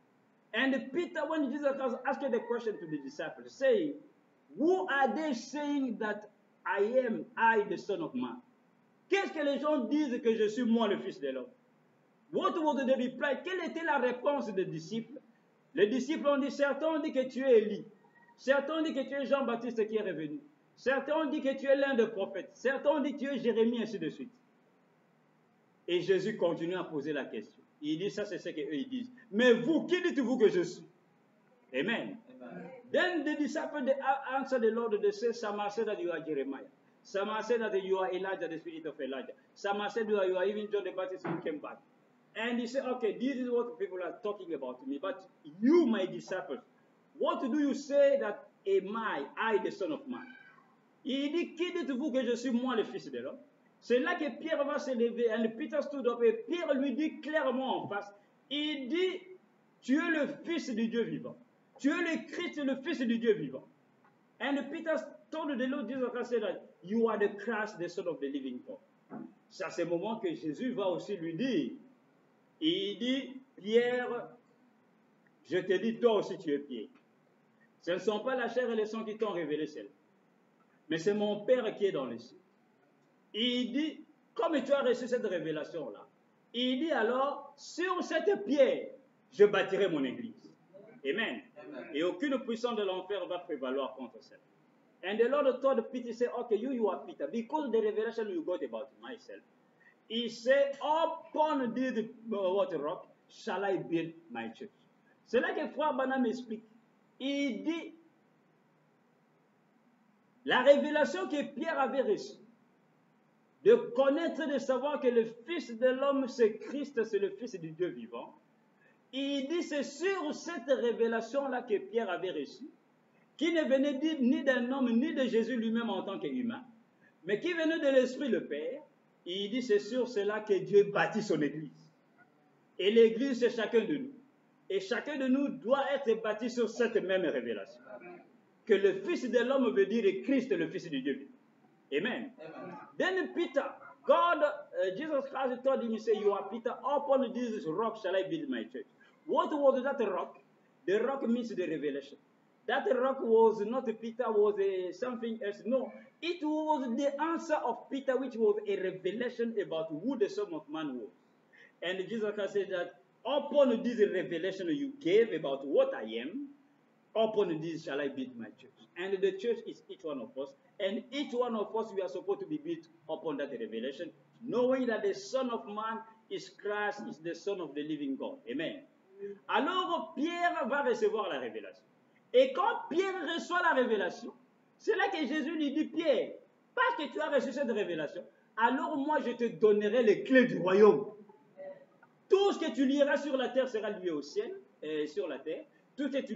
And Peter, when Jesus was asking the question to the disciples, saying, who are they saying that I, the Son of Man? Qu'est-ce que les gens disent que je suis moi, le Fils de l'homme? What was the reply? Quelle était la réponse des disciples? Les disciples ont dit, certains ont dit que tu es Élie. Certains ont dit que tu es Jean-Baptiste qui est revenu. Certains ont dit que tu es l'un des prophètes. Certains ont dit que tu es Jérémie, ainsi de suite. Et Jésus continue à poser la question. Il dit, ça c'est ce qu'eux ils disent. Mais vous, qui dites-vous que je suis? Amen. Then the disciples they answered the Lord, they said, some are said that you are Jeremiah. Some are said that you are Elijah, the spirit of Elijah. Some are said you are even John the Baptist who came back. And he said, okay, this is what people are talking about me. But you, my disciples, what do you say that am I, the Son of Man? Il dit, qui dites-vous que je suis moi, le Fils de l'homme? C'est là que Pierre va se lever. And Peter stood up. Et Pierre lui dit clairement en face, il dit, tu es le Fils du Dieu vivant. Tu es le Christ, le Fils du Dieu vivant. And Peter told the Lord Jesus Christ that you are the Christ, the Son of the living God. C'est à ce moment que Jésus va aussi lui dire, il dit, Pierre, je te dis, toi aussi tu es Pierre. Ce ne sont pas la chair et le sang qui t'ont révélé cela, mais c'est mon Père qui est dans les cieux. Il dit, comme tu as reçu cette révélation-là, il dit alors, sur cette pierre, je bâtirai mon église. Amen. Et aucune puissance de l'enfer va prévaloir contre cela. And the Lord told Peter, say, okay, you are Peter, because the revelation you got about myself. He said, upon this rock shall I build my church. C'est là que Frère Branham explique. Il dit, la révélation que Pierre avait reçue, de connaître, de savoir que le Fils de l'homme, c'est Christ, c'est le Fils du Dieu vivant. Il dit, c'est sur cette révélation-là que Pierre avait reçue, qui ne venait ni d'un homme, ni de Jésus lui-même en tant qu'humain, mais qui venait de l'Esprit le Père. Il dit, c'est sur cela que Dieu bâtit son Église. Et l'Église, c'est chacun de nous. Et chacun de nous doit être bâti sur cette même révélation. Que le Fils de l'homme veut dire Christ, le Fils du Dieu vivant. Amen. Then Peter, Jesus Christ told him, he said, you are Peter, upon this rock shall I build my church. What was that rock? The rock means the revelation. That rock was not Peter, was something else. No, it was the answer of Peter, which was a revelation about who the Son of Man was. And Jesus Christ said that upon this revelation you gave about what I am, upon this shall I build my church. And the church is each one of us. And each one of us, we are supposed to be built upon that revelation, knowing that the Son of Man is Christ, is the Son of the living God. Amen. Alors Pierre va recevoir la révélation. Et quand Pierre reçoit la révélation, c'est là que Jésus lui dit, Pierre, parce que tu as reçu cette révélation, alors moi je te donnerai les clés du royaume. Tout ce que tu lieras sur la terre sera lié au ciel, sur la terre. Tout ce que tu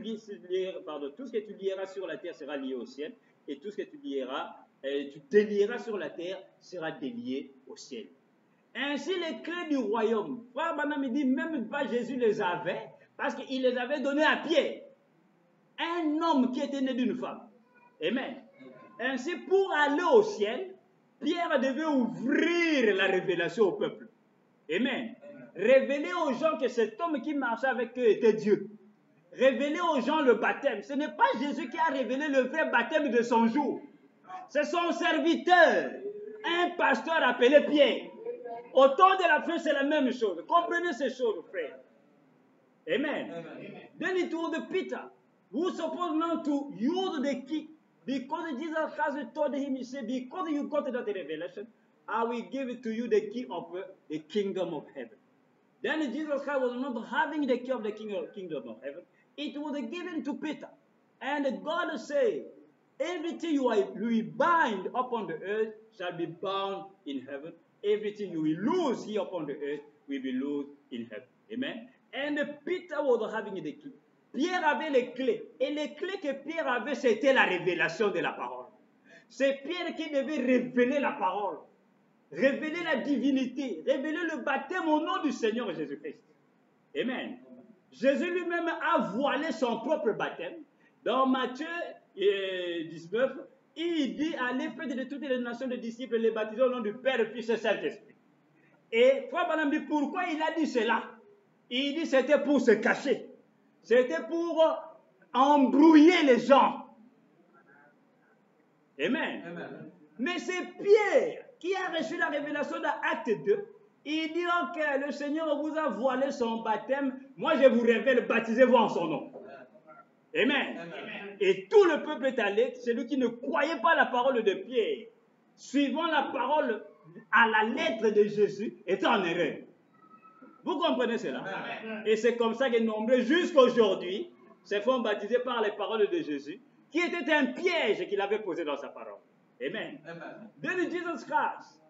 lieras sur la terre sera lié au ciel. Et tout ce que tu délieras sur la terre sera délié au ciel. Ainsi, les clés du royaume, Frère Branham dit, même pas Jésus les avait, parce qu'il les avait données à Pierre, un homme qui était né d'une femme. Amen. Ainsi, pour aller au ciel, Pierre devait ouvrir la révélation au peuple. Amen. Révéler aux gens que cet homme qui marchait avec eux était Dieu. Révéler aux gens le baptême. Ce n'est pas Jésus qui a révélé le vrai baptême de son jour. C'est son serviteur, un pasteur appelé Pierre. Au temps de la fin, c'est la même chose. Comprenez ces choses, frère. Amen. Then it was Peter who supposed now to use the key, because Jesus Christ told him, he said, because you got that revelation, I will give it to you the key of the kingdom of heaven. Then Jesus Christ was not having the key of the kingdom of heaven. It was given to Peter. And God said, everything you will bind upon the earth shall be bound in heaven. Everything you will lose here upon the earth will be loosed in heaven. Amen. And Peter was having the key. Pierre avait les clés. Et les clés que Pierre avait, c'était la révélation de la parole. C'est Pierre qui devait révéler la parole. Révéler la divinité. Révéler le baptême au nom du Seigneur Jésus-Christ. Amen. Jésus lui-même a voilé son propre baptême. Dans Matthieu 19, il dit, allez faire de toutes les nations de disciples, les baptiser au nom du Père, Fils et Saint-Esprit. Et Frère Branham dit, pourquoi il a dit cela? Il dit, c'était pour se cacher. C'était pour embrouiller les gens. Amen. Amen. Mais c'est Pierre qui a reçu la révélation dans Acte 2. Il dit que le Seigneur vous a voilé son baptême. Moi, je vous révèle, baptisez-vous en son nom. Amen. Amen. Et tout le peuple est allé, celui qui ne croyait pas la parole de Pierre, suivant la parole à la lettre de Jésus, était en erreur. Vous comprenez cela? Amen. Et c'est comme ça que nombreux, jusqu'à aujourd'hui, se font baptiser par les paroles de Jésus, qui était un piège qu'il avait posé dans sa parole. Amen. Amen. Then Jesus Christ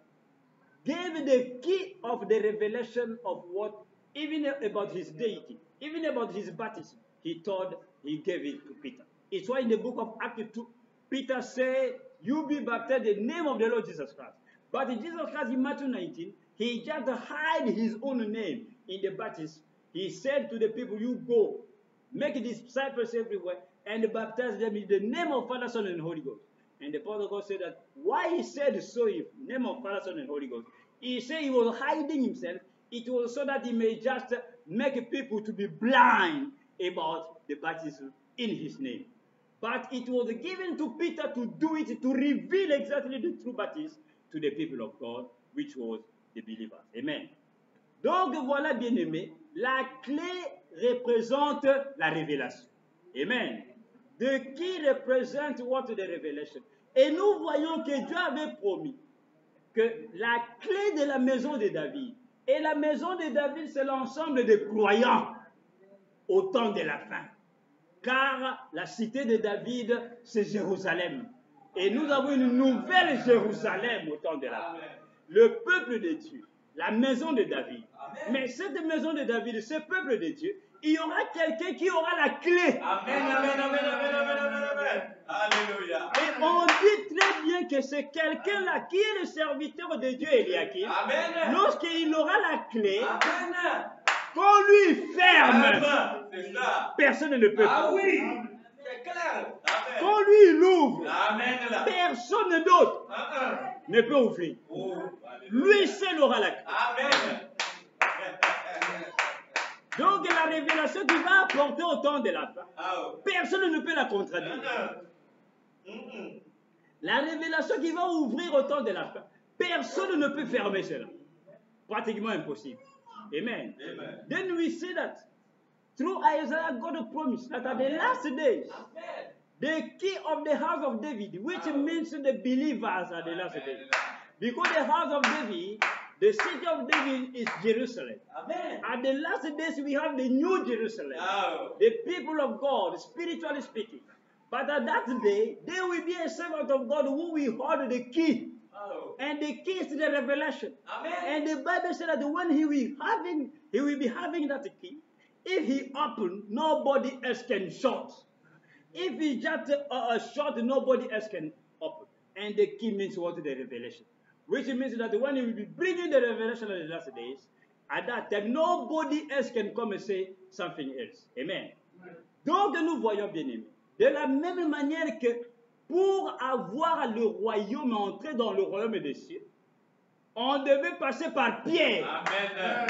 gave the key of the revelation of what, even about his deity, even about his baptism, he gave it to Peter. It's why in the book of Acts 2, Peter said, you be baptized in the name of the Lord Jesus Christ. But in Jesus Christ in Matthew 19, he just hid his own name in the baptism. He said to the people, you go, make disciples everywhere, and baptize them in the name of Father, Son, and Holy Ghost. And the Apostle God said that, why he said so in the name of Father, Son, and Holy Ghost? He said he was hiding himself. It was so that he may just make people to be blind about the baptism in his name. But it was given to Peter to do it, to reveal exactly the true baptism to the people of God, which was the believers. Amen. Donc voilà, bien-aimés, la clé représente la révélation. Amen. The key represents what the revelation. Et nous voyons que Dieu avait promis que la clé de la maison de David, et la maison de David, c'est l'ensemble des croyants au temps de la fin. Car la cité de David, c'est Jérusalem. Et nous avons une nouvelle Jérusalem au temps de la fin. Le peuple de Dieu, la maison de David. Amen. Mais cette maison de David, ce peuple de Dieu, il y aura quelqu'un qui aura la clé. Amen, amen, amen, amen, amen, amen, amen. Alléluia. Et on dit très bien que c'est quelqu'un-là qui est le serviteur de Dieu, Eliakim. Amen. Lorsqu'il aura la clé, Amen. qu'on lui ferme, C'est ça. personne ne peut. Ah oui, c'est clair. Amen. Qu'on lui l'ouvre, Amen. personne d'autre ne peut ouvrir. Oh, lui seul aura la clé. Amen. Donc la révélation qu'il va apporter au temps de la fin, personne ne peut la contredire. La révélation qu'il va ouvrir au temps de la fin, personne ne peut fermer cela. Pratiquement impossible. Amen. Amen. Then we see that through Isaiah, God promised that at the last days, the key of the house of David, which means the believers at the last days. Because the house of David, the city of David is Jerusalem. Amen. At the last days, we have the new Jerusalem. The people of God, spiritually speaking. But at that day, there will be a servant of God who will hold the key. And the key is the revelation. Amen. And the Bible said that when he will be having that key. If he open, nobody else can shut. If he just shut, nobody else can open. And the key means what? The revelation. Which means that when he will be bringing the revelation of the last days, at that time, nobody else can come and say something else. Amen. Donc, nous voyons, bien aimés, de la même manière que pour avoir le royaume, entrer dans le royaume des cieux, on devait passer par Pierre. Amen.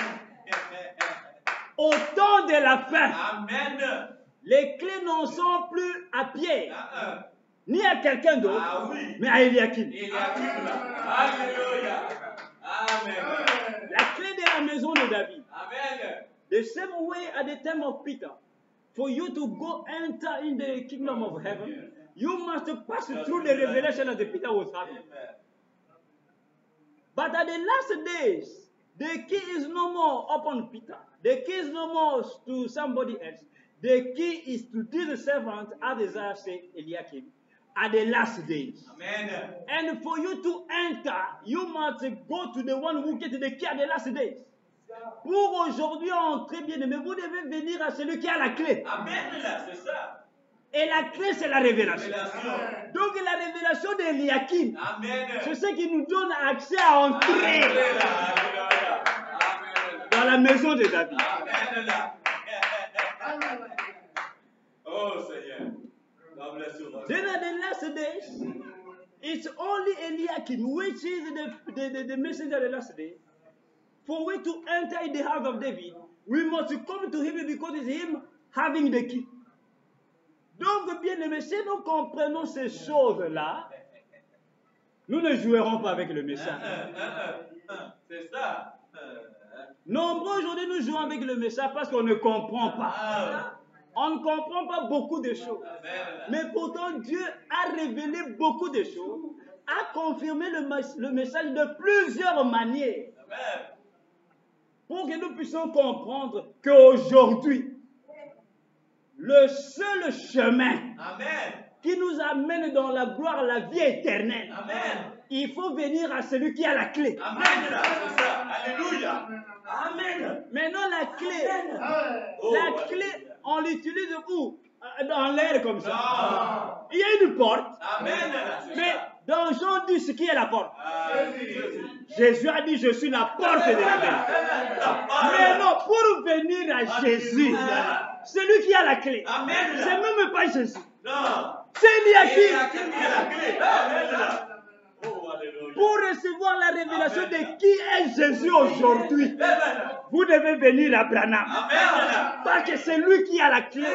Au temps de la fin, Amen. les clés n'en sont plus à Pierre, ni à quelqu'un d'autre, mais à Eliakim. Alléluia. Amen. La clé de la maison de David. Amen. The same way at the time of Peter, for you to go enter in the kingdom of heaven, you must pass through the revelation that Peter was having. But at the last days, the key is no more upon Peter. The key is no more to somebody else. The key is to this servant, as Isaiah said, Eliakim, at the last days. Amen. And for you to enter, you must go to the one who gets the key at the last days. Pour aujourd'hui entrer, bien aimé, vous devez venir à celui qui a la clé. Amen, c'est ça. Et la clé, c'est la révélation. Révélation. Donc la révélation d'Eliakim, Amen. c'est ce qui nous donne accès à entrer dans la maison de David. Amen. Oh Seigneur. God bless you. Then at the last days, it's only Eliakim, which is the messenger of the last day. For we to enter in the house of David, we must come to him because it's him having the key. Donc, bien aimé, si nous comprenons ces choses-là, nous ne jouerons pas avec le message. C'est ça. Nombreux aujourd'hui, nous jouons avec le message parce qu'on ne comprend pas. On ne comprend pas beaucoup de choses. Mais pourtant, Dieu a révélé beaucoup de choses, a confirmé le message de plusieurs manières. Pour que nous puissions comprendre qu'aujourd'hui, le seul chemin qui nous amène dans la gloire, la vie éternelle, il faut venir à celui qui a la clé. Alléluia. Amen. Maintenant, la clé, on l'utilise où? Dans l'air comme ça. Il y a une porte. Mais dans Jean 10, qui est la porte? Jésus a dit, je suis la porte de la vie. Mais non, pour venir à Jésus, celui qui a la clé, c'est même pas Jésus. C'est lui à qui? Pour recevoir la révélation de qui est Jésus aujourd'hui, vous devez venir à Branham. Parce que c'est lui qui a la clé.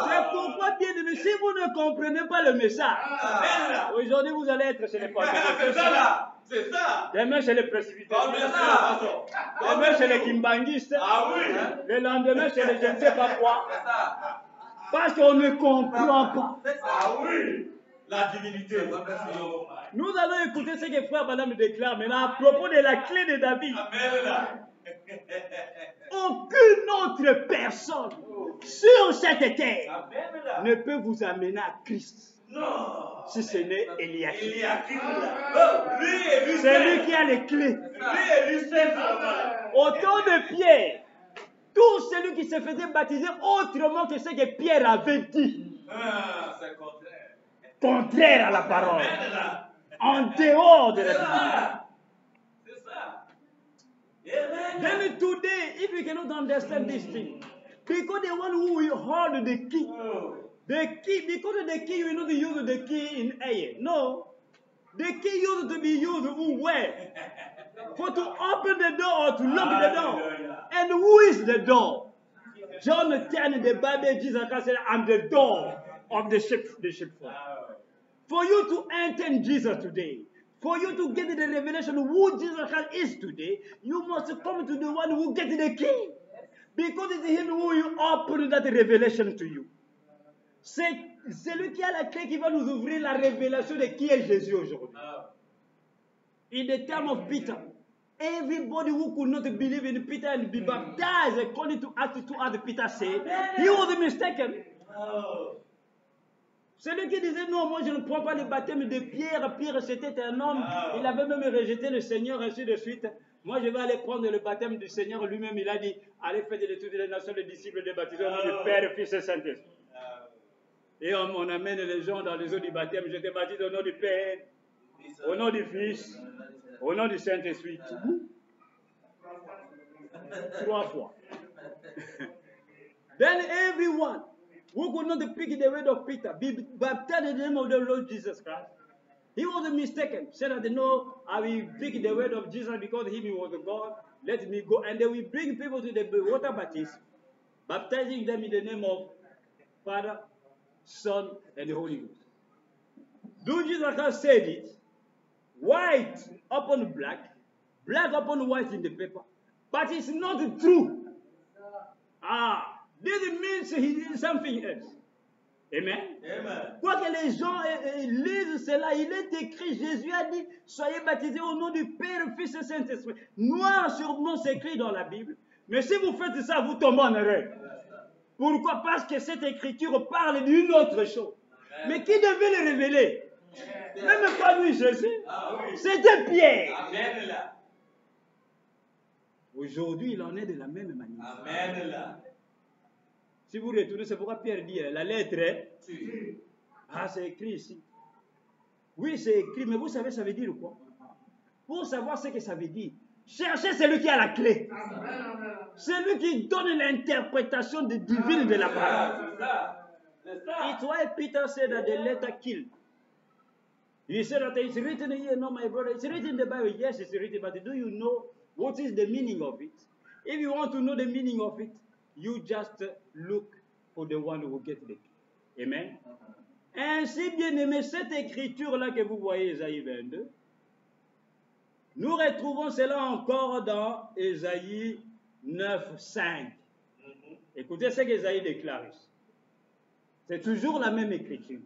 C'est pourquoi, bien aimé, si vous ne comprenez pas le message, aujourd'hui vous allez être chez les pasteurs. C'est ça. Demain chez les presbytériens. Demain chez les kimbangistes. Le lendemain chez les je ne sais pas quoi. Parce qu'on ne comprend pas. La divinité. Nous allons écouter ce que frère Branham déclare maintenant à propos de la clé de David. Aucune autre personne sur cette terre ne peut vous amener à Christ. Si ce n'est Eliakim. C'est lui qui a les clés. Au temps de Pierre, tout celui qui se faisait baptiser autrement que ce que Pierre avait dit. C'est contraire. Contraire à la parole. En dehors de la Bible. C'est ça. Then today, if you cannot understand this thing, because the one who will hold the key, because the key, you will not use the key in air. No. The key used to be used where? For to open the door or to lock the door. And who is the door? John 10 in the Bible, Jesus Christ said, I'm the door of the sheepfold. For you to enter in Jesus today, for you to get the revelation who Jesus Christ is today, you must come to the one who gets the key. Because it's him who will open that revelation to you. C'est celui qui a la clé qui va nous ouvrir la révélation de qui est Jésus aujourd'hui. In the time of Peter, everybody who could not believe in Peter and be baptized according to Acts 2 as Peter said, he was mistaken. Celui qui disait non, moi je ne prends pas le baptême de Pierre. Pierre c'était un homme, il avait même rejeté le Seigneur, ainsi de suite. Moi je vais aller prendre le baptême du Seigneur. Lui-même il a dit, allez faire de toutes les nations, les disciples de baptisés au nom du Père, Fils et Saint-Esprit. Et on amène les gens dans les eaux du baptême. Je te baptise au nom du Père, au nom du Fils, au nom du Saint-Esprit. 3 fois. Then everyone who could not pick the word of Peter, be baptized in the name of the Lord Jesus Christ, he was mistaken. Said that no, I will pick the word of Jesus because he was God. Let me go. And they will bring people to the water baptism, baptizing them in the name of Father, Son, and the Holy Ghost. Do Jesus Christ said it? White upon black, black upon white in the paper. But it's not true. This means he did something else. Amen. Quoi que les gens lisent cela, il est écrit, Jésus a dit, soyez baptisés au nom du Père, Fils et Saint-Esprit. Noir sur blanc, c'est écrit dans la Bible. Mais si vous faites ça, vous tombez en erreur. Pourquoi? Parce que cette écriture parle d'une autre chose. Mais qui devait le révéler? Même pas lui, Jésus. C'était Pierre. Aujourd'hui, il en est de la même manière. Si vous retournez, c'est pourquoi Pierre dit la lettre est. C'est écrit ici. Oui, c'est écrit, mais vous savez, ça veut dire quoi? Pour savoir ce que ça veut dire, cherchez celui qui a la clé. Celui qui donne l'interprétation divine de la parole. It's why Peter said that the letter killed. He said that it's written here, no, my brother. It's written in the Bible. Yes, it's written, but do you know what is the meaning of it. If you want to know the meaning of it, you just look for the one who gets the key. Amen. Ainsi, bien aimé, cette écriture-là que vous voyez, Ésaïe 22, nous retrouvons cela encore dans Ésaïe 9, 5. Écoutez ce qu'Ésaïe déclare ici. C'est toujours la même écriture.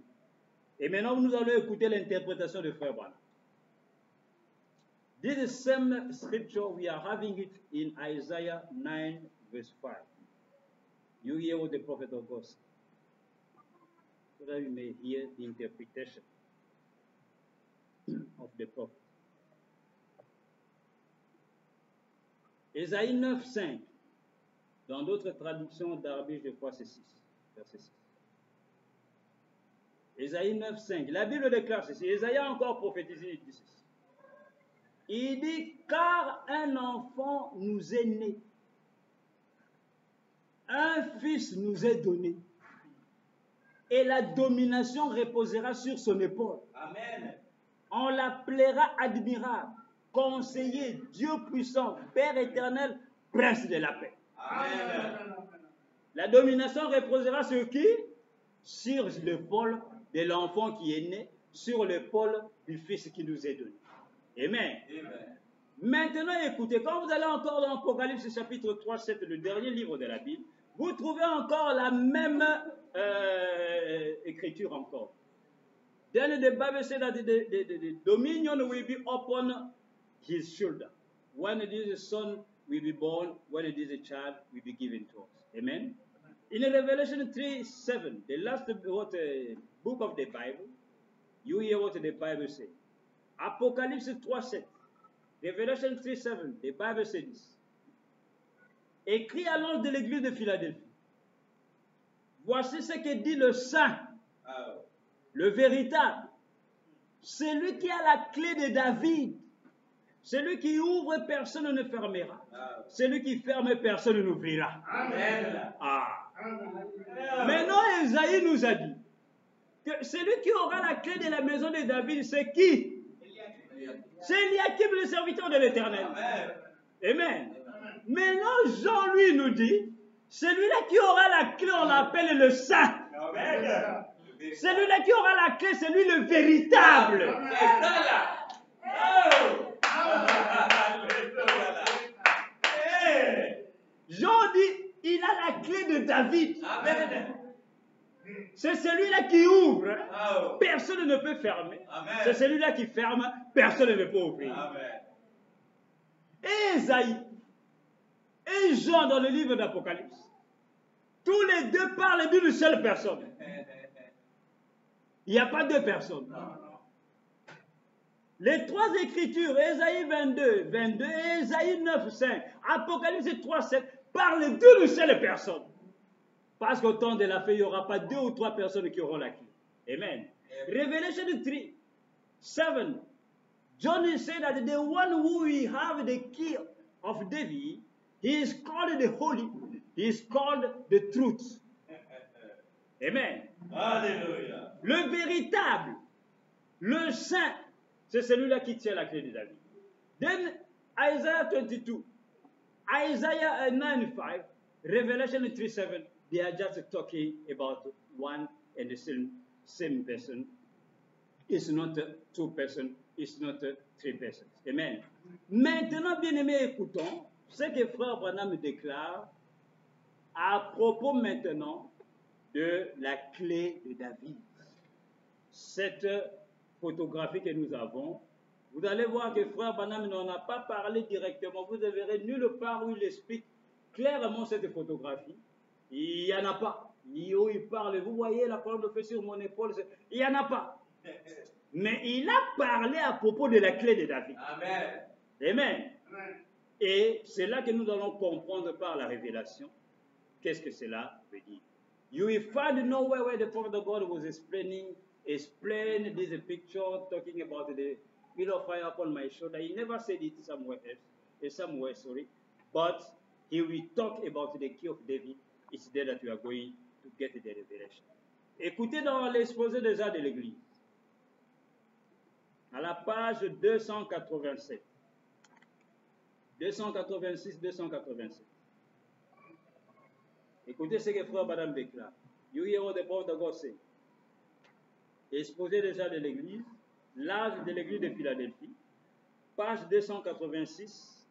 Et maintenant, nous allons écouter l'interprétation de Frère Branham. This is the same scripture, we are having it in Isaiah 9, verse 5. You hear what the prophet of God said, so that you may hear the interpretation of the prophet. Ésaïe 9, 5. Dans d'autres traductions d'Arabie, je crois c'est 6, verset 6. Ésaïe 9, 5. La Bible déclare ceci. Ésaïe a encore prophétisé, il dit ceci. Il dit, car un enfant nous est né, un fils nous est donné, et la domination reposera sur son épaule. Amen. On l'appellera admirable, conseiller, Dieu puissant, Père éternel, prince de la paix. Amen. La domination reposera sur qui? Sur l'épaule de l'enfant qui est né, sur l'épaule du fils qui nous est donné. Amen. Amen. Maintenant, écoutez, quand vous allez encore dans Apocalypse chapitre 3, 7, le dernier livre de la Bible, vous trouvez encore la même écriture encore. Then the Bible said that the dominion will be upon his shoulder. When it is a son will be born, when it is a child will be given to us. Amen. In Revelation 3, 7, the last book of the Bible, you hear what the Bible says. Apocalypse 3, 7. Revelation 3, 7. The Bible says this. Écrit à l'ange de l'église de Philadelphie. Voici ce que dit le saint, le véritable. Celui qui a la clé de David. Celui qui ouvre, personne ne fermera. Celui qui ferme, personne n'ouvrira. Amen. Ah. Maintenant, Ésaïe nous a dit que celui qui aura la clé de la maison de David, c'est qui? C'est Eliakim, le serviteur de l'Éternel. Amen. Amen. Maintenant, Jean, lui, nous dit, celui-là qui aura la clé, on l'appelle le saint. Amen. Celui-là qui aura la clé, c'est lui le véritable. Amen. C'est ça là. Oh. Jean dit, il a la clé de David. Amen. C'est celui-là qui ouvre, personne ne peut fermer. C'est celui-là qui ferme, personne ne peut ouvrir. Amen. Et Ésaïe et Jean dans le livre d'Apocalypse, tous les deux parlent d'une seule personne. Il n'y a pas deux personnes. Les trois écritures, Ésaïe 22, 22 et Ésaïe 9, 5, Apocalypse 3, 7, parlent d'une seule personne. Parce qu'au temps de la fin, il n'y aura pas deux ou trois personnes qui auront la clé. Amen. Revelation 3, 7. John said that the one who will have the key of David, he is called the Holy, he is called the Truth. Amen. Alléluia. Le véritable, le saint, c'est celui-là qui tient la clé de David. Then Isaiah 22, Isaiah 9, 5, Revelation 3, 7. They are just talking about one and the same person. It's not two persons, it's not three persons. Amen. Maintenant, bien-aimés, écoutons ce que Frère Branham déclare à propos maintenant de la clé de David. Cette photographie que nous avons, vous allez voir que Frère Branham n'en a pas parlé directement. Vous ne verrez nulle part où il explique clairement cette photographie. Il n'y en a pas. Il parle, vous voyez la colonne de feu sur mon épaule, il n'y en a pas. Mais il a parlé à propos de la clé de David. Amen. Amen. Amen. Et c'est là que nous allons comprendre par la révélation qu'est-ce que cela veut dire. You will find nowhere where the prophet of God was explain this picture, talking about the pillar of fire upon my shoulder. He never said it somewhere else, but he will talk about the key of David. It's there that we are going to get the revelation. Écoutez dans l'exposé déjà de l'Église, à la page 287. 286, 287. Écoutez ce que frère Madame déclare. You hear what the prophet of God say. Exposé déjà de l'église, l'âge de l'église de Philadelphie, page 286,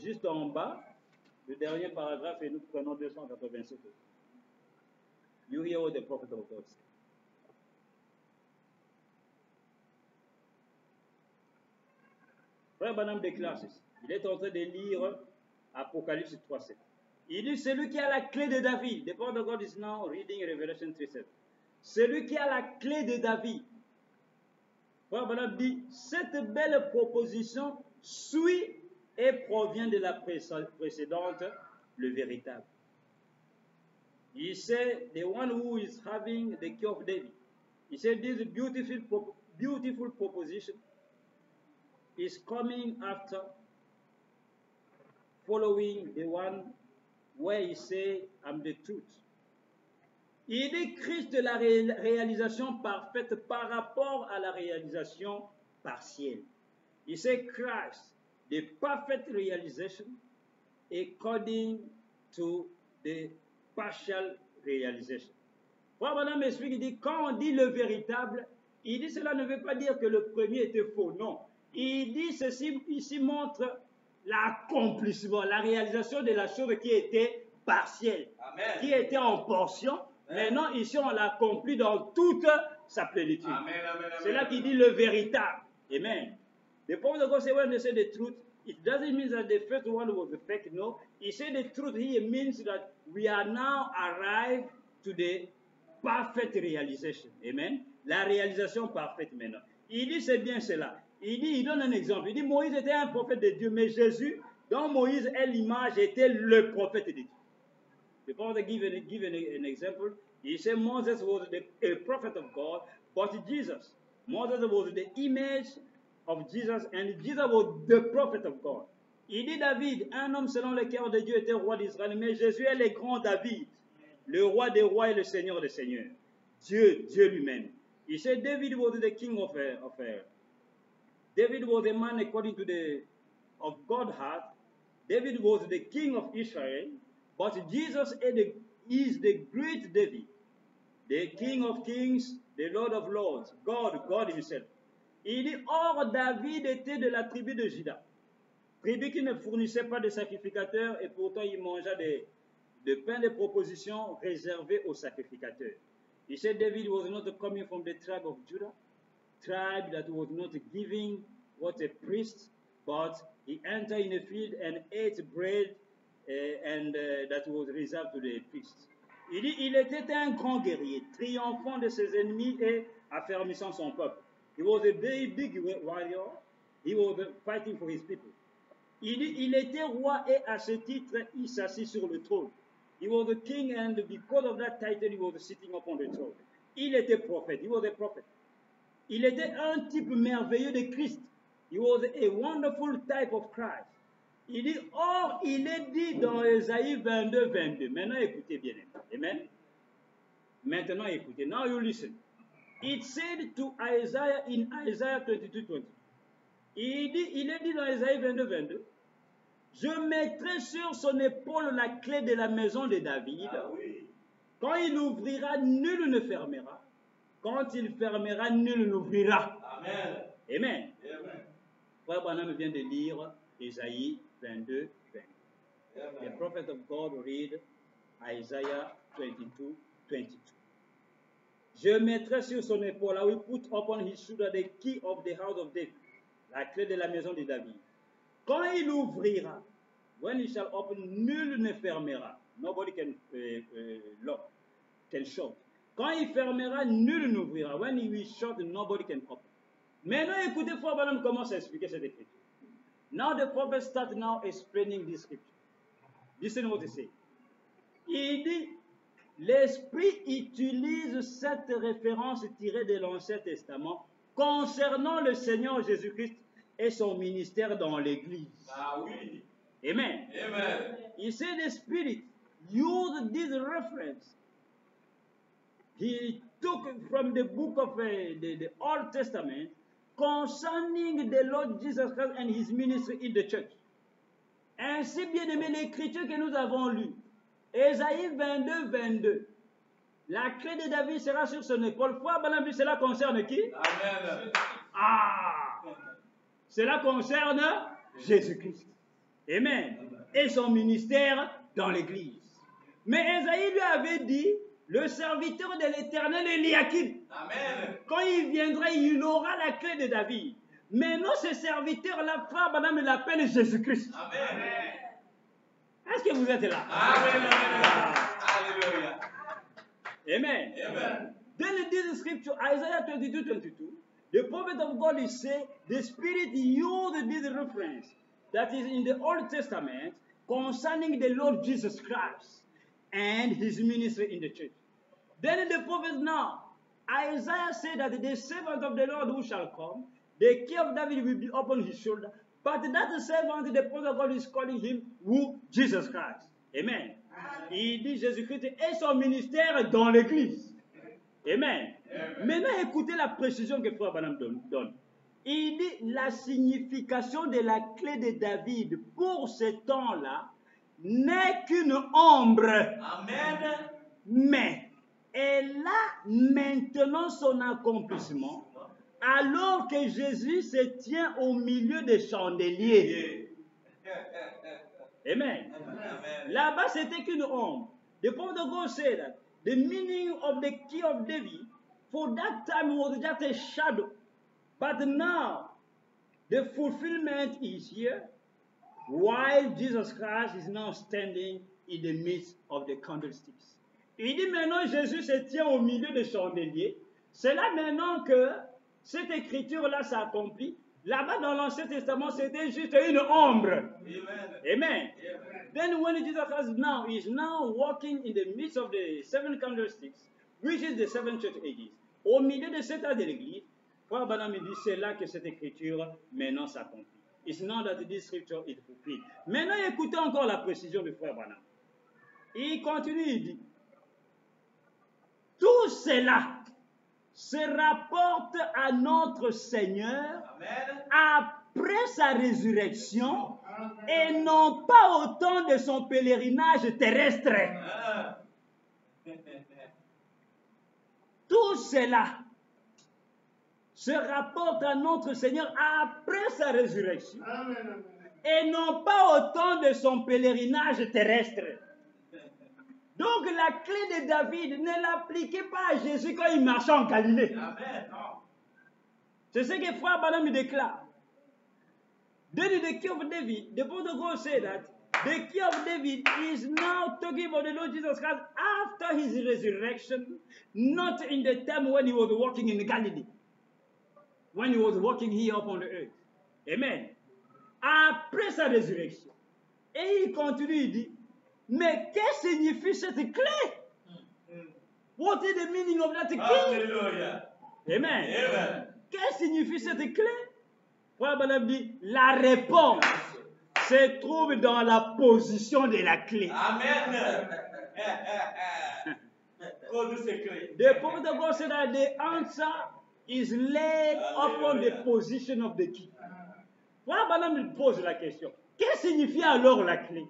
juste en bas, le dernier paragraphe, et nous prenons 287. You hear what the prophet of God say. Frère Branham déclare ceci. Il est en train de lire Apocalypse 3.7. Il dit, celui qui a la clé de David. The prophet of God is now reading Revelation 3.7. Celui qui a la clé de David. Frère Branham dit, cette belle proposition suit et provient de la précédente, le véritable. He said, the one who is having the key of David. He said, this beautiful proposition is coming after, following the one where he say, I'm the truth. Il dit Christ de la réalisation parfaite par rapport à la réalisation partielle. He said Christ, the perfect realization according to the partial realization. Frère Branham m'explique, il dit, quand on dit le véritable, il dit cela ne veut pas dire que le premier était faux, non. Il dit ceci ici montre l'accomplissement, la réalisation de la chose qui était partielle, Amen. Qui était en portion. Amen. Maintenant, ici, on l'accomplit dans toute sa plénitude. C'est là qu'il dit le véritable. Amen. The point of God says when they say the truth, it doesn't mean that the first one was the fake. No, he said the truth here means that we are now arrived to the perfect realization. Amen. La réalisation parfaite maintenant. Il dit c'est bien cela. Il donne un exemple. Il dit Moïse était un prophète de Dieu, mais Jésus, dont Moïse est l'image, était le prophète de Dieu. The prophet give an example. He said Moses was a prophet of God, but Moses was the image of Jesus, and Jesus was the prophet of God. Il dit David, un homme selon le cœur de Dieu était roi d'Israël, mais Jésus est le grand David, le roi des rois et le seigneur des seigneurs. Dieu lui-même. He said David was the king of David was a man according to of God's heart. David was the king of Israel, but Jesus is the great David, the King of kings, the Lord of lords, God himself. Il dit, or David était de la tribu de Juda, tribu qui ne fournissait pas de sacrificateurs, et pourtant il mangea de pain de proposition réservé aux sacrificateurs. He said David was not coming from the tribe of Judah, tribe that was not giving what a priest, but he entered in a field and ate bread that was reserved to the priests. Il dit, il était un grand guerrier, triomphant de ses ennemis et affermissant son peuple. He was a very big warrior. He was fighting for his people. Il dit, il était roi et à ce titre, il s'assit sur le trône. He was a king and because of that title, he was sitting upon the throne. Il était prophète. He was a prophet. Il était un type merveilleux de Christ. He was a wonderful type of Christ. Il dit, or, il est dit dans Ésaïe 22, 22. Maintenant, écoutez bien. Amen. Maintenant, écoutez. Now you listen. It said to Isaiah in Isaiah 22, 20. Il est dit dans Ésaïe 22, 22. Je mettrai sur son épaule la clé de la maison de David. Ah, oui. Quand il ouvrira, nul ne fermera. Quand il fermera, nul n'ouvrira. Amen. Amen. Frère Branham vient de lire Ésaïe 22, 20. The prophet of God read Isaiah 22, 22. Je mettrai sur son épaule, I will put upon his shoulder the key of the house of David, la clé de la maison de David. Quand il ouvrira, when he shall open, nul ne fermera. Nobody can lock, can shut. Quand il fermera, nul n'ouvrira. When he will shut, nobody can open. Maintenant, écoutez, Frère Branham commence à expliquer cette écriture. Now the prophet starts now explaining this scripture. Listen what he says. Il dit, l'Esprit utilise cette référence tirée de l'Ancien Testament concernant le Seigneur Jésus-Christ et son ministère dans l'Église. Ah oui. Amen. Amen. He said the Spirit used this reference. He took from the book of the Old Testament concerning the Lord Jesus Christ and his ministry in the church. Ainsi, bien aimé, l'écriture que nous avons lue, Ésaïe 22, 22, la clé de David sera sur son épaule. Frère Branham, cela concerne qui? Amen. Ah! Cela concerne Jésus-Christ. Amen. Et son ministère dans l'Église. Mais Ésaïe lui avait dit, le serviteur de l'Éternel Eliakim, Amen. quand il viendra, il aura la clé de David. Maintenant, ce serviteur-là, frère Branham l'appelle Jésus-Christ. Amen. Est-ce que vous êtes là? Amen. Alléluia. Amen. Amen. Then in this scripture, Isaiah 22, 22, the prophet of God is saying, the Spirit used this reference that is in the Old Testament concerning the Lord Jesus Christ and his ministry in the church. Then the prophet now, Isaiah said that the servant of the Lord who shall come, the key of David will be upon his shoulder. But that servant, the prophet of God is calling him who? Jesus Christ. Amen. Il dit Jésus-Christ et son ministère dans l'Église. Amen. Maintenant, écoutez la précision que Frère Branham donne. Il dit la signification de la clé de David pour ce temps-là n'est qu'une ombre. Amen. Mais elle a maintenant son accomplissement alors que Jésus se tient au milieu des chandeliers. Amen. Là-bas, c'était qu'une ombre. The prophet of God said that the meaning of the key of David for that time was just a shadow. But now, the fulfillment is here, while Jesus Christ is now standing in the midst of the candlesticks. Il dit maintenant, Jésus se tient au milieu des chandeliers. C'est là maintenant que cette écriture-là s'accomplit. Là-bas, dans l'Ancien Testament, c'était juste une ombre. Amen. Amen. Then when Jesus Christ is now walking in the midst of the seven candlesticks, which is the seven church ages, au milieu de cet âge de l'Église, Frère Branham dit, c'est là que cette écriture maintenant s'accomplit. It's not that this scripture is fulfilled. Maintenant, écoutez encore la précision de Frère Branham. Il continue, il dit, tout cela se rapporte à notre Seigneur Amen. après sa résurrection et non pas au temps de son pèlerinage terrestre. Ah. Tout cela se rapporte à notre Seigneur après sa résurrection et non pas au temps de son pèlerinage terrestre. Donc la clé de David ne l'appliquait pas à Jésus quand il marchait en Galilée. Amen. C'est ce que Frère Branham déclare. Then the key of David, the prophet of God said that the key of David is now talking about the Lord Jesus Christ after his resurrection, not in the time when he was walking in Galilee, when he was walking here upon the earth. Amen. Après sa résurrection. Et il continue, il dit, mais qu'est-ce que signifie cette clé? What is the meaning of that key? Alléluia. Amen. Amen. Qu'est-ce que signifie cette clé? Frère Branham dit, la réponse se trouve dans la position de la clé. Amen. Code secret. The prophet of God said that the answer is laid upon the position of the key. Frère Branham pose la question. Qu'est-ce que signifie alors la clé?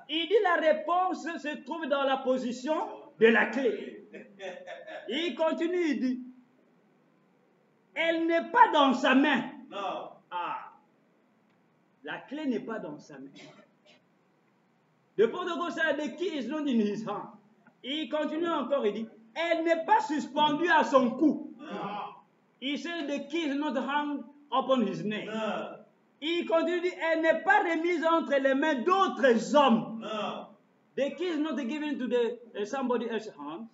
Il dit la réponse se trouve dans la position de la clé. Il continue, il dit, elle n'est pas dans sa main. Non. Ah, la clé n'est pas dans sa main. The prophet of God said the key is not in his hand. Il continue encore, il dit, elle n'est pas suspendue à son cou. Il said the key is not hung upon his neck. Non. Il continue, dit, elle n'est pas remise entre les mains d'autres hommes. Non. The key is not given to somebody else's hands.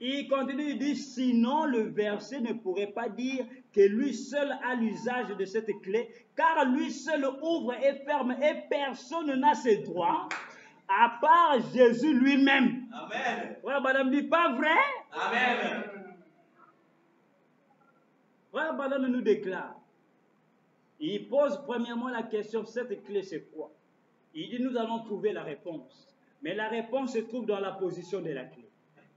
Il continue, il dit, sinon le verset ne pourrait pas dire que lui seul a l'usage de cette clé, car lui seul ouvre et ferme et personne n'a ce droit, à part Jésus lui-même. Amen. Frère Branham dit, pas vrai? Amen. Frère Branham nous déclare, il pose premièrement la question, cette clé c'est quoi? Il dit, nous allons trouver la réponse. Mais la réponse se trouve dans la position de la clé.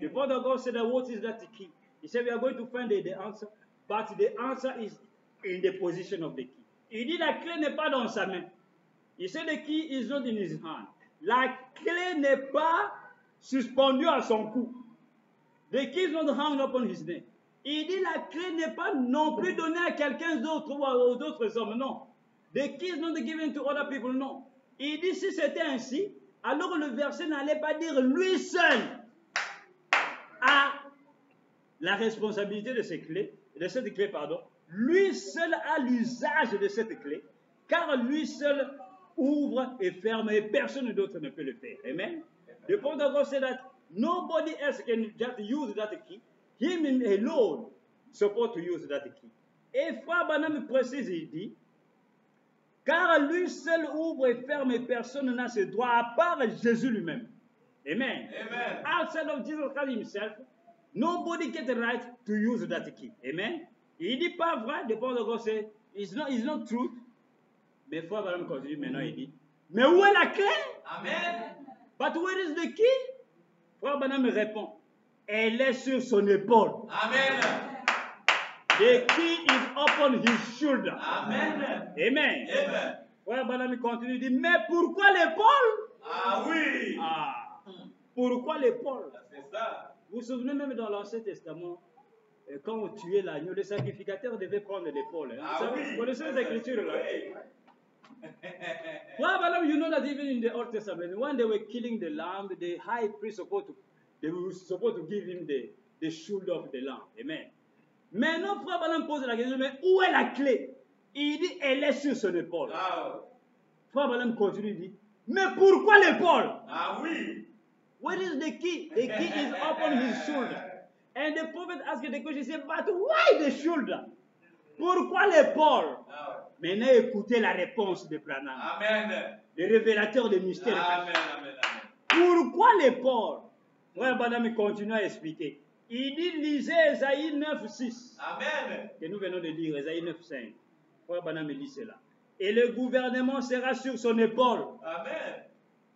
The Father God said, what is that key? He said, we are going to find the answer, but the answer is in the position of the key. Il dit, la clé n'est pas dans sa main. Il sait de qui is not in his hand. La clé n'est pas suspendue à son cou. The key is not hung upon his neck. Il dit la clé n'est pas non plus donnée à quelqu'un d'autre ou aux autres hommes, non. The key is not given to other people, non. Il dit si c'était ainsi, alors le verset n'allait pas dire lui seul a la responsabilité de cette clé, pardon. Lui seul a l'usage de cette clé, car lui seul ouvre et ferme et personne d'autre ne peut le faire. Amen. The point of God said that nobody else can just use that key. Him alone supposed to use that key. Et Frère Branham précise, il dit, car lui seul ouvre et ferme et personne n'a ce droit à part Jésus lui-même. Amen. Amen. Outside of Jesus Christ himself, nobody gets the right to use that key. Amen. Il dit pas vrai, the point of God said, it's not truth. Mais Frère Branham continue maintenant, il dit, mais où est la clé? Amen. But where is the key? Frère Branham me répond, elle est sur son épaule. Amen. The key is upon his shoulder. Amen. Amen. Amen. Frère Branham continue, il dit, mais pourquoi l'épaule? Ah oui. Ah. Pourquoi l'épaule? C'est ça. Vous vous souvenez même dans l'Ancien Testament, quand on tuait l'agneau, le sacrificateur devait prendre l'épaule. Hein. Ah oui. Vous connaissez les Écritures là? Oui. Well, you know that even in the Old Testament, when they were killing the lamb, the high priest they were supposed to give him the shoulder of the lamb. Amen. Maintenant, Frère Branham pose la question, mais où est la clé? Il dit, elle est sur son épaule. Ah. Frère Branham continue, il dit, mais pourquoi l'épaule? Ah oui. Where is the key? The key is upon his shoulder. And the prophet asked the question, he said, but why the shoulder? Pourquoi l'épaule? Ah. Maintenant, écoutez la réponse de Branham. Amen. Le révélateur des mystères. Amen, amen, amen. Pourquoi l'épaule? Frère Branham continue à expliquer. Il dit, lisez Ésaïe 9:6. Amen. Que nous venons de lire, Ésaïe 9:5. Frère Branham lit cela. Et le gouvernement sera sur son épaule. Amen.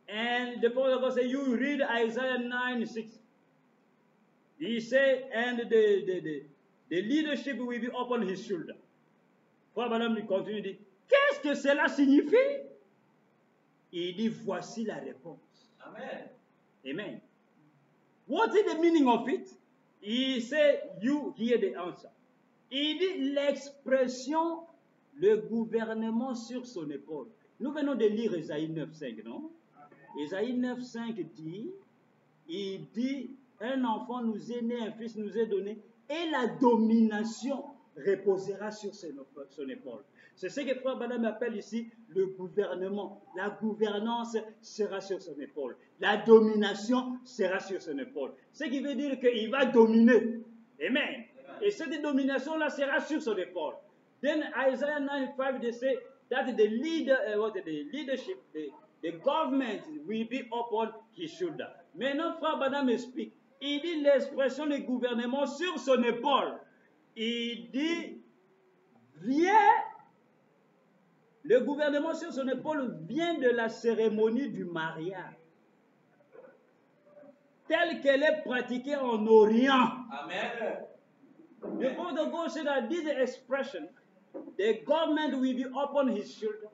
And the prophet of God said, you read Isaiah 9:6. He said, and the leadership will be upon his shoulder. Frère Branham lui continue, dit, qu'est-ce que cela signifie? Il dit, voici la réponse. Amen. Amen. What is the meaning of it? He said, you hear the answer. Il dit l'expression, le gouvernement sur son épaule. Nous venons de lire Ésaïe 9:5, non? Ésaïe 9:5 dit, il dit, un enfant nous est né, un fils nous est donné, et la domination reposera sur son épaule. C'est ce que Frère Branham appelle ici le gouvernement. La gouvernance sera sur son épaule. La domination sera sur son épaule. Ce qui veut dire qu'il va dominer. Amen. Et cette domination-là sera sur son épaule. Then Isaiah 9:5 they say that the leadership, the government will be upon his shoulder. Maintenant, Frère Branham explique. Il dit l'expression du gouvernement sur son épaule. Il dit, le gouvernement sur son épaule vient de la cérémonie du mariage, telle qu'elle est pratiquée en Orient. Amen. The Prophet of God said that this expression, the government will be upon his shoulder,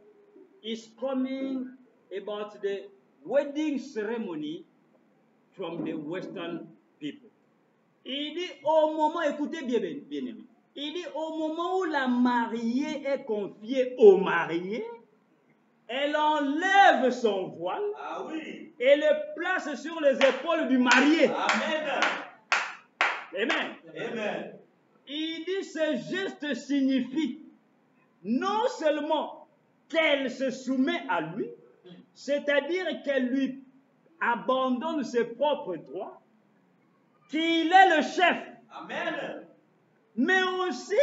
is coming about the wedding ceremony from the Western people. Il dit au moment, écoutez bien aimé, il dit au moment où la mariée est confiée au marié, elle enlève son voile et le place sur les épaules du marié. Amen. Amen. Amen. Il dit ce geste signifie non seulement qu'elle se soumet à lui, c'est-à-dire qu'elle lui abandonne ses propres droits, qu'il est le chef. Amen. Mais aussi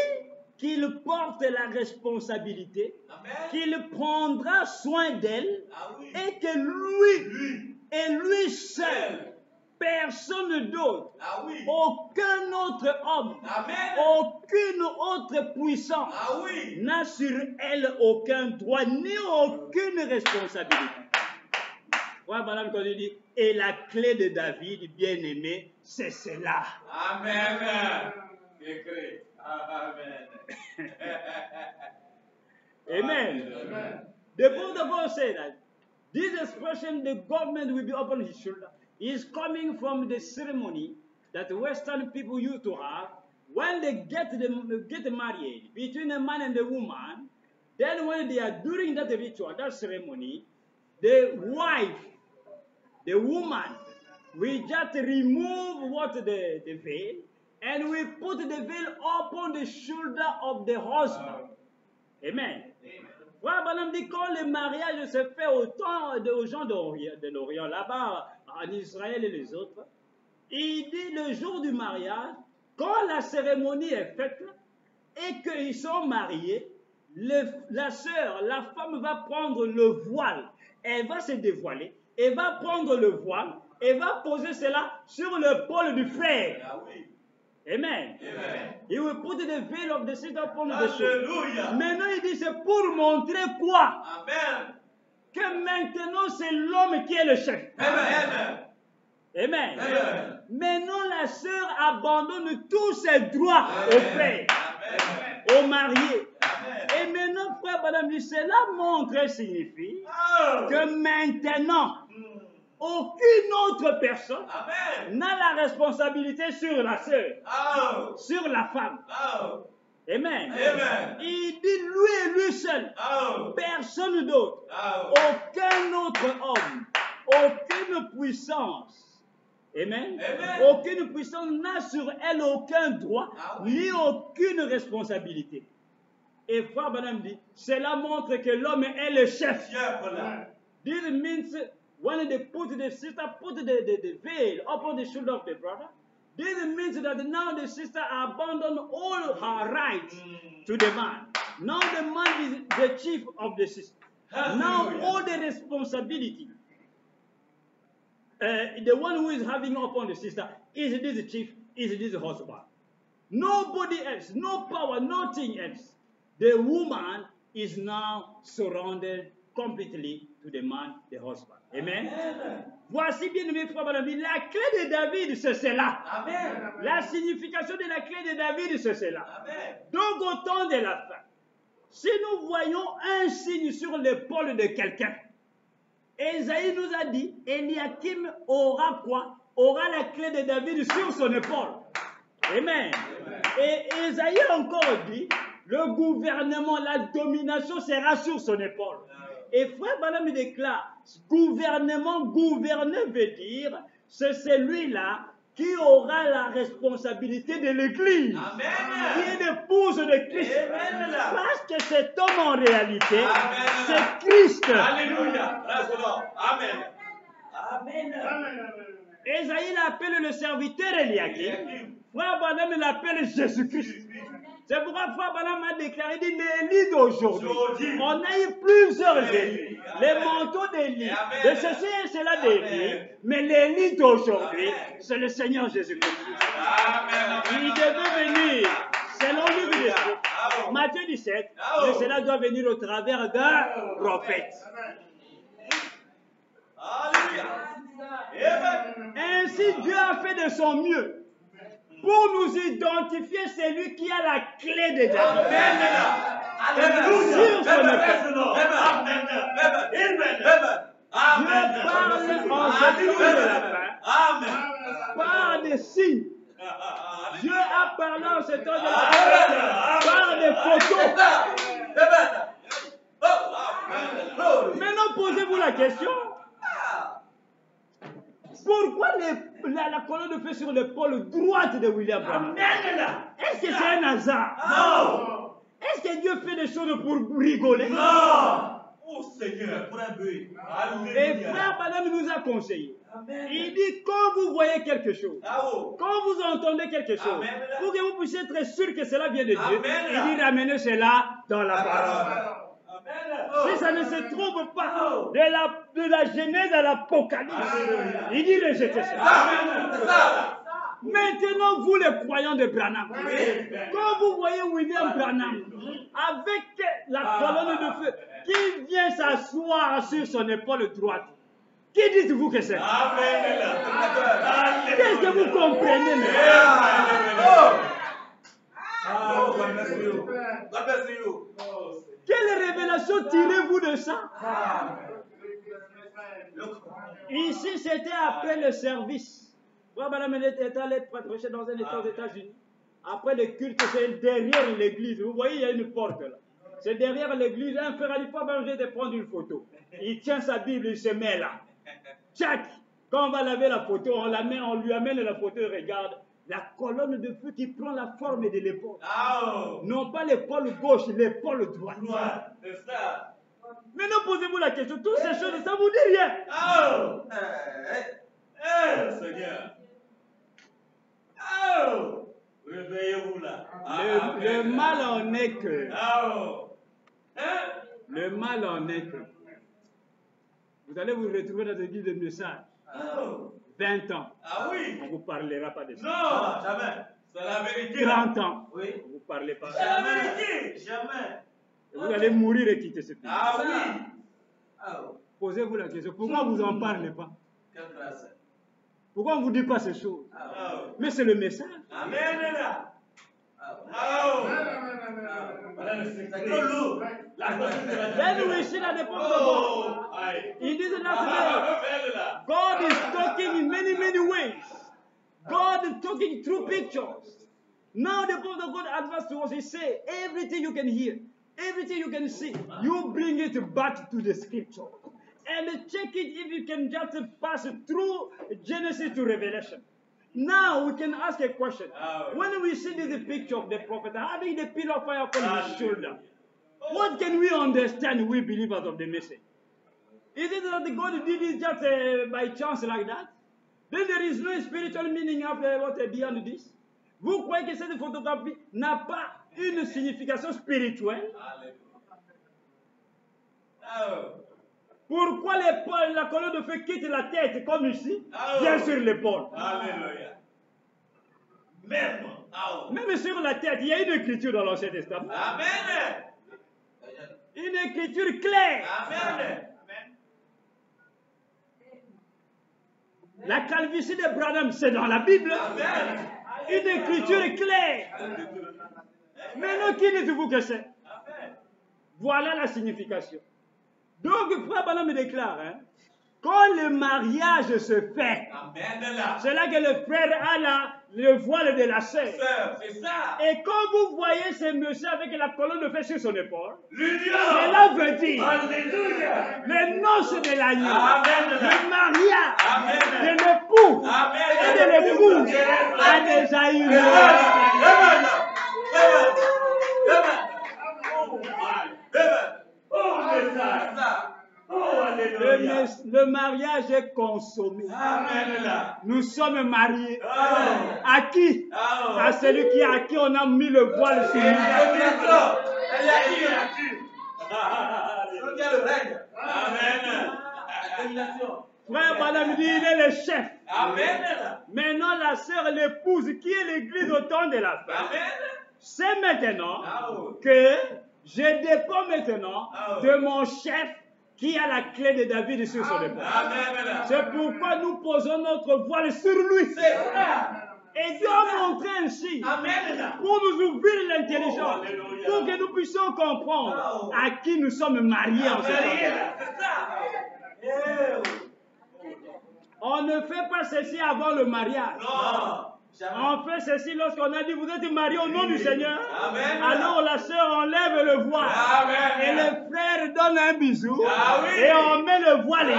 qu'il porte la responsabilité, qu'il prendra soin d'elle, et que lui, et lui seul, personne d'autre, aucun autre homme, aucune autre puissance n'a sur elle aucun droit ni aucune responsabilité. Ouais, madame, quand il dit, et la clé de David, bien-aimé, c'est cela. Amen. Amen. Amen. The book of God said that this expression, the government will be upon his shoulder, is coming from the ceremony that the Western people used to have when they get married between a man and a woman. Then when they are doing that ritual, that ceremony, the wife, the woman, we just remove the veil, and we put the veil upon the shoulder of the husband. Amen. Frère Branham dit quand le mariage se fait au temps aux gens de l'Orient, là-bas, en Israël et les autres, il dit le jour du mariage, quand la cérémonie est faite et qu'ils sont mariés, la sœur, la femme va prendre le voile, elle va se dévoiler, elle va prendre le voile, et va poser cela sur l'épaule du frère. Ah oui. Amen. Amen. He will put the veil of the sister upon the shoulder. Alléluia. Maintenant, il dit c'est pour montrer quoi? Amen. Que maintenant, c'est l'homme qui est le chef. Amen. Amen. Amen. Maintenant, la sœur abandonne tous ses droits au frère, au marié. Amen. Et maintenant, frère Madame dit, cela montre, signifie que maintenant, aucune autre personne n'a la responsabilité sur la sœur, sur la femme. Amen. Amen. Il dit lui et lui seul, personne d'autre, aucun autre homme, aucune puissance. Amen. Amen. Aucune puissance n'a sur elle aucun droit, ni aucune responsabilité. Et frère Branham dit, cela montre que l'homme est le chef. This means when they put the sister, put the veil upon the shoulder of the brother, this means that now the sister abandoned all her rights to the man. Now the man is the chief of the sister. Now all the responsibility, the one who is having upon the sister is this chief, is this husband. Nobody else, no power, nothing else. The woman is now surrounded completely to the man, the husband. Amen. Amen. Voici bien mes frères, la clé de David, c'est cela. Amen. La signification de la clé de David, c'est cela. Amen. Donc au temps de la fin, si nous voyons un signe sur l'épaule de quelqu'un, Ésaïe nous a dit, Eliakim aura quoi? Aura la clé de David sur son épaule. Amen. Amen. Et Ésaïe a encore dit, le gouvernement, la domination sera sur son épaule. Et frère Branham me déclare, gouvernement, gouverner veut dire, c'est celui-là qui aura la responsabilité de l'Église, qui est l'épouse de Christ. Amen. Parce que cet homme en réalité, c'est Christ. Alléluia. Amen. Amen. Ésaïe l'appelle le serviteur Eliakim. Frère Branham l'appelle Jésus-Christ. C'est pourquoi Frère Branham a déclaré, dit, l'Élie d'aujourd'hui, on a eu plusieurs Élis, les manteaux d'Élie, de ceci et cela d'Élie, mais l'Élie d'aujourd'hui, c'est le Seigneur Jésus-Christ. Il devait venir, selon le livre de Matthieu 17, mais cela doit venir au travers d'un prophète. Ainsi, Dieu a fait de son mieux pour nous identifier celui qui a la clé de David. Sur son épaule. Dieu parle en ce jour de la fin par des signes. Dieu a parlé en ce temps de la fin par des photos. Maintenant, posez-vous la question. Pourquoi la colonne de feu sur l'épaule droite de William Branham? Est-ce que c'est un hasard? Non. Est-ce que Dieu fait des choses pour rigoler? Non. Oh Seigneur, pour un but. Et frère Branham nous a conseillé. Amen. Il dit, quand vous voyez quelque chose, quand vous entendez quelque chose, pour que vous puissiez être sûr que cela vient de Dieu, il dit, ramenez cela dans la parole. Si ça ne se trouve pas de la Genèse à l'Apocalypse, il dit rejetez ça. Maintenant, vous les croyants de Branham, quand vous voyez William Branham avec la colonne de feu qui vient s'asseoir sur son épaule droite, qui dites-vous que c'est? Qu'est-ce que vous comprenez maintenant? Quelle révélation application, tirez-vous de ça. Ici, c'était après le service. Frère Branham était allé prêcher dans un état aux États-Unis. Après le culte, c'est derrière l'église. Vous voyez, il y a une porte là. C'est derrière l'église. Un frère a dit, pas besoin de prendre une photo. Il tient sa Bible, il se met là. Tchac! Quand on va laver la photo, on lui amène la photo et regarde. La colonne de feu qui prend la forme de l'épaule. Oh. Non pas l'épaule gauche, l'épaule droite. C'est ça. Maintenant, posez-vous la question. Toutes ces choses, ça vous dit rien. Oh. Seigneur. Oh. Réveillez-vous là. Le mal en est que. Oh. Le mal en est que. Vous allez vous retrouver dans l'église de message. Oh. 20 ans. Ah oui. On ne vous parlera pas de ça. Non, jamais. C'est la vérité. 30 ans. Oui. On ne vous parlez pas. C'est la vérité. Jamais. Et vous allez mourir et quitter ce pays. Ah oui. Oh. Posez-vous la question. Pourquoi vous en parlez pas? Quelle grâce. Pourquoi on ne vous dit pas ces choses? Oh. Mais c'est le message. Amen. Oh. Then we see that the prophet of God, he didn't have to God is talking in many, many ways. God is talking through pictures. Now the prophet of God advanced to us. He said, everything you can hear, everything you can see, you bring it back to the scripture. And check it if you can just pass through Genesis to Revelation. Now we can ask a question. When we see the picture of the prophet having the pillar of fire upon his shoulder, what can we understand, we believers of the message? Is it that God did it just by chance like that? Then there is no spiritual meaning of beyond this. Vous croyez que cette photographie n'a pas une signification spirituelle? Pourquoi la colonne de feu quitte la tête comme ici, bien sur l'épaule? Alléluia. Même sur la tête, il y a une écriture dans l'Ancien Testament. Amen. Une écriture claire. Amen. La calvitie de Branham, c'est dans la Bible. Amen. Une écriture claire. Maintenant, qui dites-vous que c'est? Voilà la signification. Donc, Frère Branham me déclare, quand le mariage se fait, c'est là que le frère a le voile de la sœur. C'est ça. Et quand vous voyez ce monsieur avec la colonne de feu sur son épaule, cela veut dire le noces de l'agneau, le mariage de l'époux et de l'épouse a déjà eu lieu. Le mariage est consommé. Amen. Nous sommes mariés. Amen. À qui? Amen. À celui à qui on a mis le voile sur lui. Frère Branham dit, il est le chef. Amen. Maintenant, la sœur, l'épouse, qui est l'église au temps de la fin, c'est maintenant que je dépends maintenant de mon chef qui a la clé de David sur son épaule. C'est pourquoi nous posons notre voile sur lui. Et Dieu a montré ainsi pour nous ouvrir l'intelligence, pour que nous puissions comprendre à qui nous sommes mariés en ce temps. On ne fait pas ceci avant le mariage. Non. On fait ceci lorsqu'on a dit vous êtes mariés au nom du Seigneur. Amen. Alors la sœur enlève le voile. Amen. Et le frère donne un bisou. Ah, oui. Et on met le voile ici.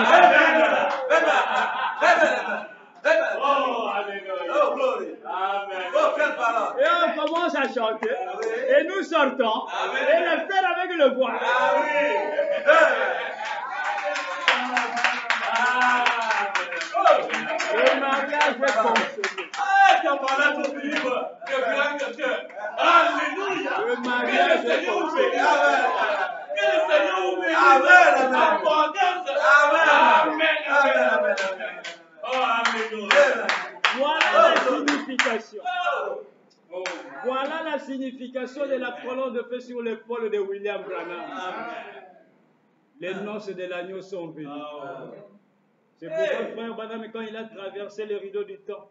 Oh, alléluia. Oh, glory. Amen. Oh, quelle parole. Et on commence à chanter. Ah, oui. Et nous sortons. Amen. Et le frère avec le voile. Ah oui. Le mariage est consommé. Alléluia. Le mariage est consommé. Que le Seigneur vous bénisse. Amen. Amen. Oh, alléluia. Voilà la signification. Voilà la signification de la colonne de feu sur l'épaule de William Branham. Les noces de l'agneau sont venues. C'est pourquoi le frère Branham, quand il a traversé le rideau du temps,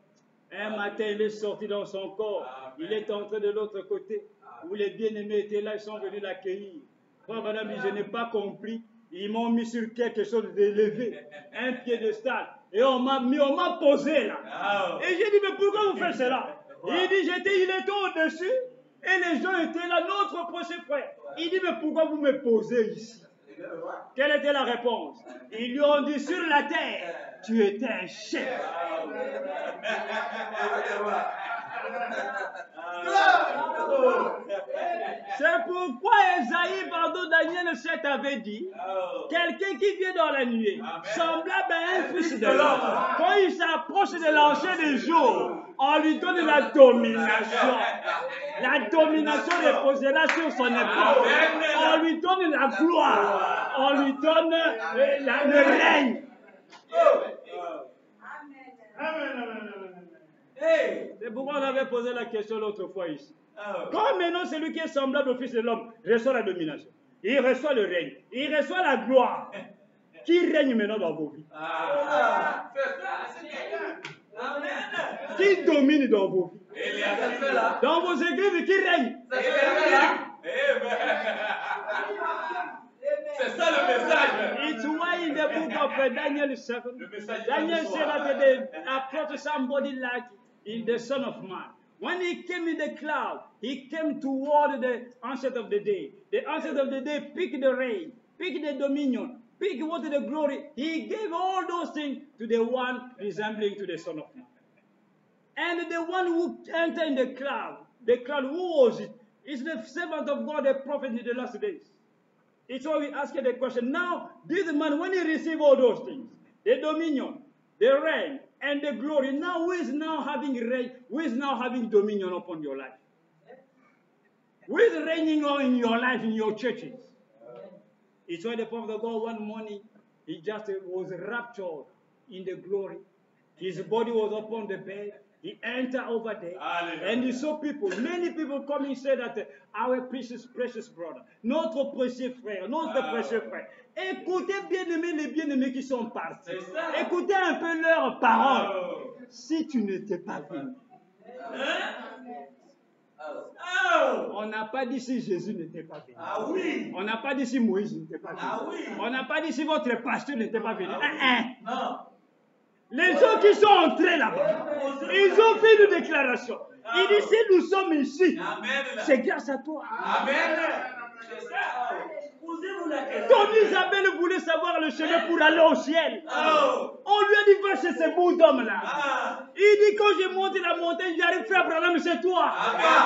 un matin, il est sorti dans son corps. Il est entré de l'autre côté, où les bien-aimés étaient là, ils sont venus l'accueillir. Frère Branham dit, je n'ai pas compris. Ils m'ont mis sur quelque chose d'élevé, un piédestal. Et on m'a posé là. Et j'ai dit, mais pourquoi vous faites cela? Il dit, il était au-dessus. Et les gens étaient là, notre prochain frère. Il dit, mais pourquoi vous me posez ici? Quelle était la réponse? Ils lui ont dit, sur la terre, tu étais un chef. C'est pourquoi Esaïe, Daniel 7 avait dit, quelqu'un qui vient dans la nuit, semblable à un fils de l'homme, quand il s'approche de l'ancien des jours, on lui donne la domination. La domination reposera sur son épaule. On lui donne la gloire. On lui donne le règne. C'est pourquoi on avait posé la question l'autre fois ici. Quand maintenant celui qui est semblable au Fils de l'homme reçoit la domination, il reçoit le règne, il reçoit la gloire, qui règne maintenant dans vos vies? Qui domine dans vos vies? Dans vos églises, qui règne? C'est ça le message. It's why in the book of Daniel 7, Daniel said that they approached somebody like in the Son of Man. When he came in the cloud, he came toward the onset of the day. The onset of the day picked the reign, picked the dominion, picked what the glory. He gave all those things to the one resembling to the Son of Man. And the one who entered in the cloud, who was it? It's the servant of God, the prophet in the last days. It's why we ask the question. Now, this man, when he received all those things, the dominion, the reign, and the glory, now who is now having reign? Who is now having dominion upon your life? Who is reigning on in your life, in your churches? It's why the prophet of God one morning, he just was raptured in the glory. His body was upon the bed. He entered over there. Hallelujah. And he saw people, many people coming and said that our precious brother, notre précieux frère, Écoutez bien-aimés, les bien-aimés qui sont partis. Écoutez un peu leurs paroles. Si tu n'étais pas venu. On n'a pas dit si Jésus n'était pas venu. Oui. On n'a pas dit si Moïse n'était pas venu. Oui. On n'a pas dit si votre pasteur n'était pas venu. Non. Les gens qui sont entrés là-bas, ils ont fait une déclaration. Il dit, si nous sommes ici, c'est grâce à toi. Amen. Comme Isabelle voulait savoir le chemin pour aller au ciel, on lui a dit, va chez ces beaux hommes-là. Il dit, quand je monte la montagne, j'arrive à faire Branham, c'est toi.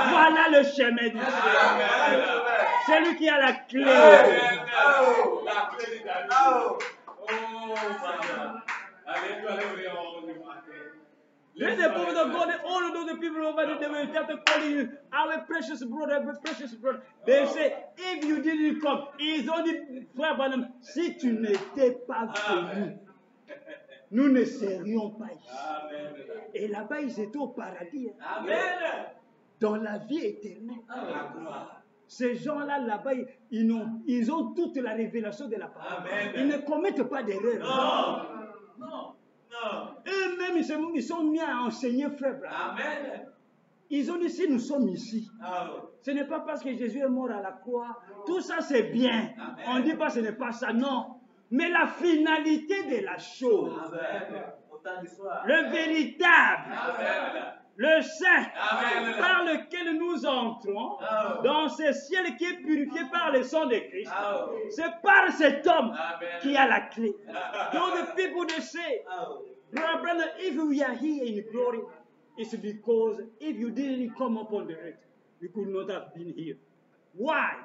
Voilà le chemin du ciel. C'est lui qui a la clé. La clé Then the prophet of God, all of those people over there, they were just calling you, our precious brother, precious brother. They say, if you didn't come, it's only Frère Branham. Si tu n'étais pas venu, nous ne serions pas ici. Et là-bas, ils étaient au paradis. Amen. Dans la vie éternelle. Ces gens-là, là-bas, ils ont toute la révélation de la parole. Ils ne commettent pas d'erreur. Non. Eux-mêmes, ils sont mis à enseigner, frère. Amen. Ils ont dit, si nous sommes ici, ce n'est pas parce que Jésus est mort à la croix. Tout ça, c'est bien. Amen. On ne dit pas que ce n'est pas ça, non. Mais la finalité de la chose, le véritable, le saint, par lequel nous entrons dans ce ciel qui est purifié par le sang de Christ, c'est par cet homme qui a la clé. Donc, the people they say, brother, if we are here in glory, it's because if you didn't come upon the earth, you could not have been here. Why?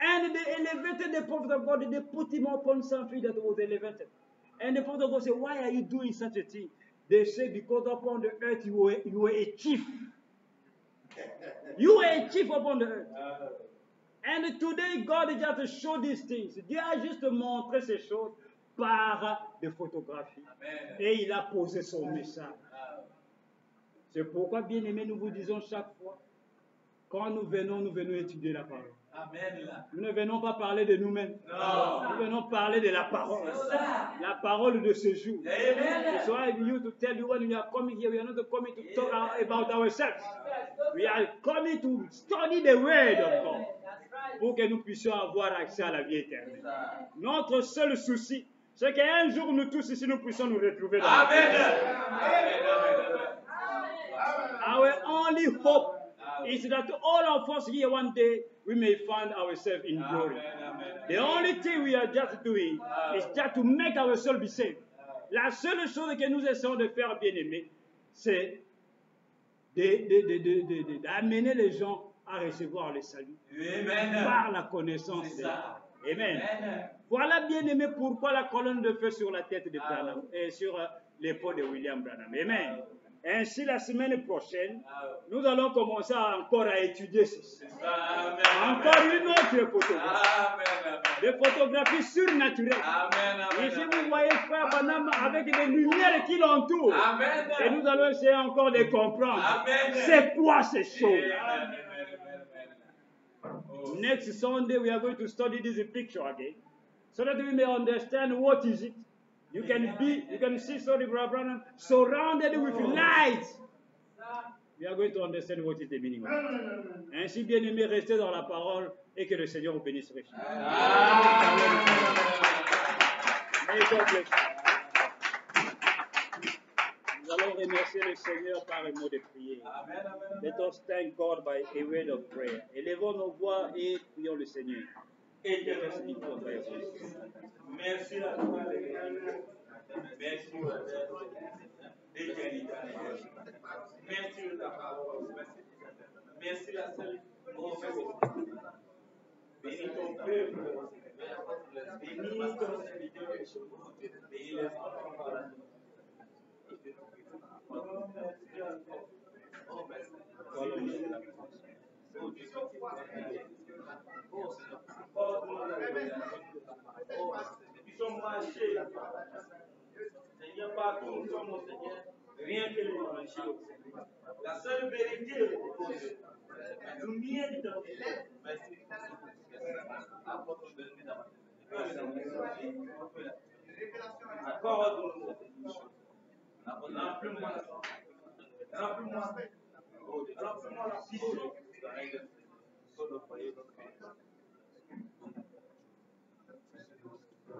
And they elevated the prophet of God, they put him upon something that was elevated. And the prophet of God said, why are you doing such a thing? They say, because upon the earth you were a chief. You were a chief upon the earth. And today, God just showed these things. Dieu a juste montré ces choses par des photographies. Amen. Et il a posé son message. C'est pourquoi, bien aimés, nous vous disons chaque fois, quand nous venons étudier la parole. Amen. Nous ne venons pas parler de nous-mêmes. Nous venons parler de la parole. La parole de ce jour. Amen. So I used to tell you when we are coming here, we are not coming to talk about ourselves. We are coming to study the word of God. pour que nous puissions avoir accès à la vie éternelle. Notre seul souci, c'est qu'un jour, nous tous ici, nous puissions nous retrouver dans la vie. Our only hope is that all of us here one day, we may find ourselves in glory. The only thing we are just doing is just to make ourselves be saved. La seule chose que nous essayons de faire, bien-aimés, c'est d'amener les gens à recevoir le salut par la connaissance de Dieu. Amen. Voilà, bien-aimé, pourquoi la colonne de feu sur la tête de Branham et sur l'épaule de William Branham. Amen. Ainsi, la semaine prochaine, nous allons commencer encore à étudier ceci. Encore une autre photographie. Des photographies surnaturelles. Ici, vous voyez frère Branham avec des lumières qui l'entourent. Et nous allons essayer encore de comprendre c'est quoi ces choses. Next Sunday, we are going to study this picture again, so that we may understand what is it. You can see, sorry, Brother Branham, surrounded with light. We are going to understand what is the meaning of it. Ainsi, bien-aimés, restez dans la parole et que le Seigneur vous bénisse richement. May God bless you. Nous allons remercier le Seigneur par un mot de prière. Let us thank God by a word of prayer. Élevons nos voix et prions le Seigneur. Merci à toi, merci merci de ta parole, merci la seule bénis ton peuple, bénis ton serviteur, bénis les enfants par la Ils sont marchés. Seigneur, partout nous sommes, mon Seigneur, rien que les marcher. La seule vérité, la lumière de ton merci. Accorde-nous. Remplis-moi la puissance.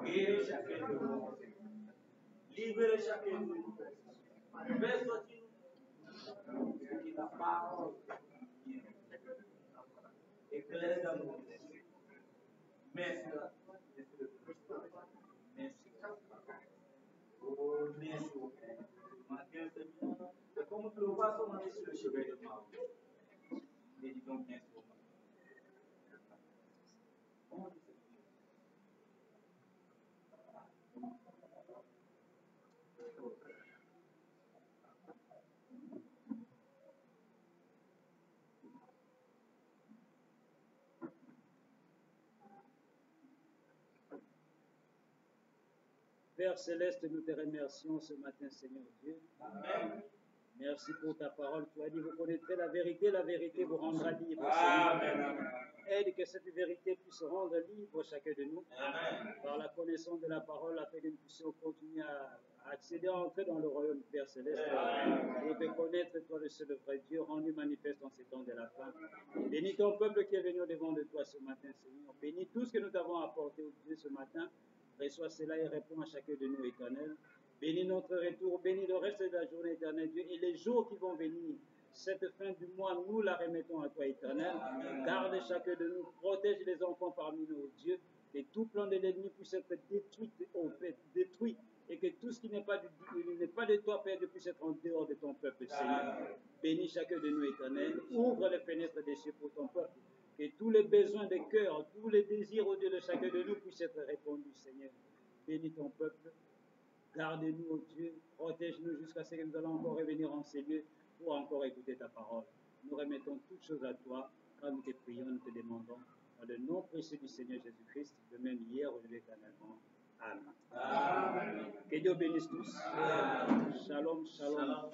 Guéris chacun de nous. Libérez chacun de nous. Fais sortir qui la parole éclaire dans nous. Merci. Merci. Oh, merci. Matin, Seigneur, c'est comme tu le vois sur le chevet de Marie. Méditons bien sur moi. Père Céleste, nous te remercions ce matin, Seigneur Dieu. Amen. Merci pour ta parole. Tu as dit, vous connaîtrez la vérité vous rendra libre. Amen. Aide que cette vérité puisse rendre libre chacun de nous. Amen. Par la connaissance de la parole, afin que nous puissions continuer à accéder, à entrer dans le royaume du Père Céleste. Amen. Pour te connaître, toi le seul vrai Dieu, rendu manifeste en ces temps de la fin. Bénis ton peuple qui est venu au-devant de toi ce matin, Seigneur. Bénis tout ce que nous t'avons apporté au Dieu ce matin. Reçois cela et réponds à chacun de nous, Éternel. Bénis notre retour, bénis le reste de la journée, Éternel Dieu, et les jours qui vont venir. Cette fin du mois, nous la remettons à toi, Éternel. Garde chacun de nous, protège les enfants parmi nous, Dieu, que tout plan de l'ennemi puisse être détruit, et que tout ce qui n'est pas de toi, Père, puisse être en dehors de ton peuple, Seigneur. Bénis chacun de nous, Éternel. Ouvre les fenêtres des cieux pour ton peuple. Que tous les besoins des cœurs, tous les désirs au Dieu de chacun de nous puissent être répondus, Seigneur. Bénis ton peuple. Garde-nous, oh Dieu. Protège-nous jusqu'à ce que nous allons encore revenir en ces lieux pour encore écouter ta parole. Nous remettons toutes choses à toi. Quand nous te prions, nous te demandons. Dans le nom précieux du Seigneur Jésus-Christ, de même hier, aujourd'hui, éternellement. Amen. Amen. Que Dieu bénisse tous. Amen. Shalom, shalom. Shalom.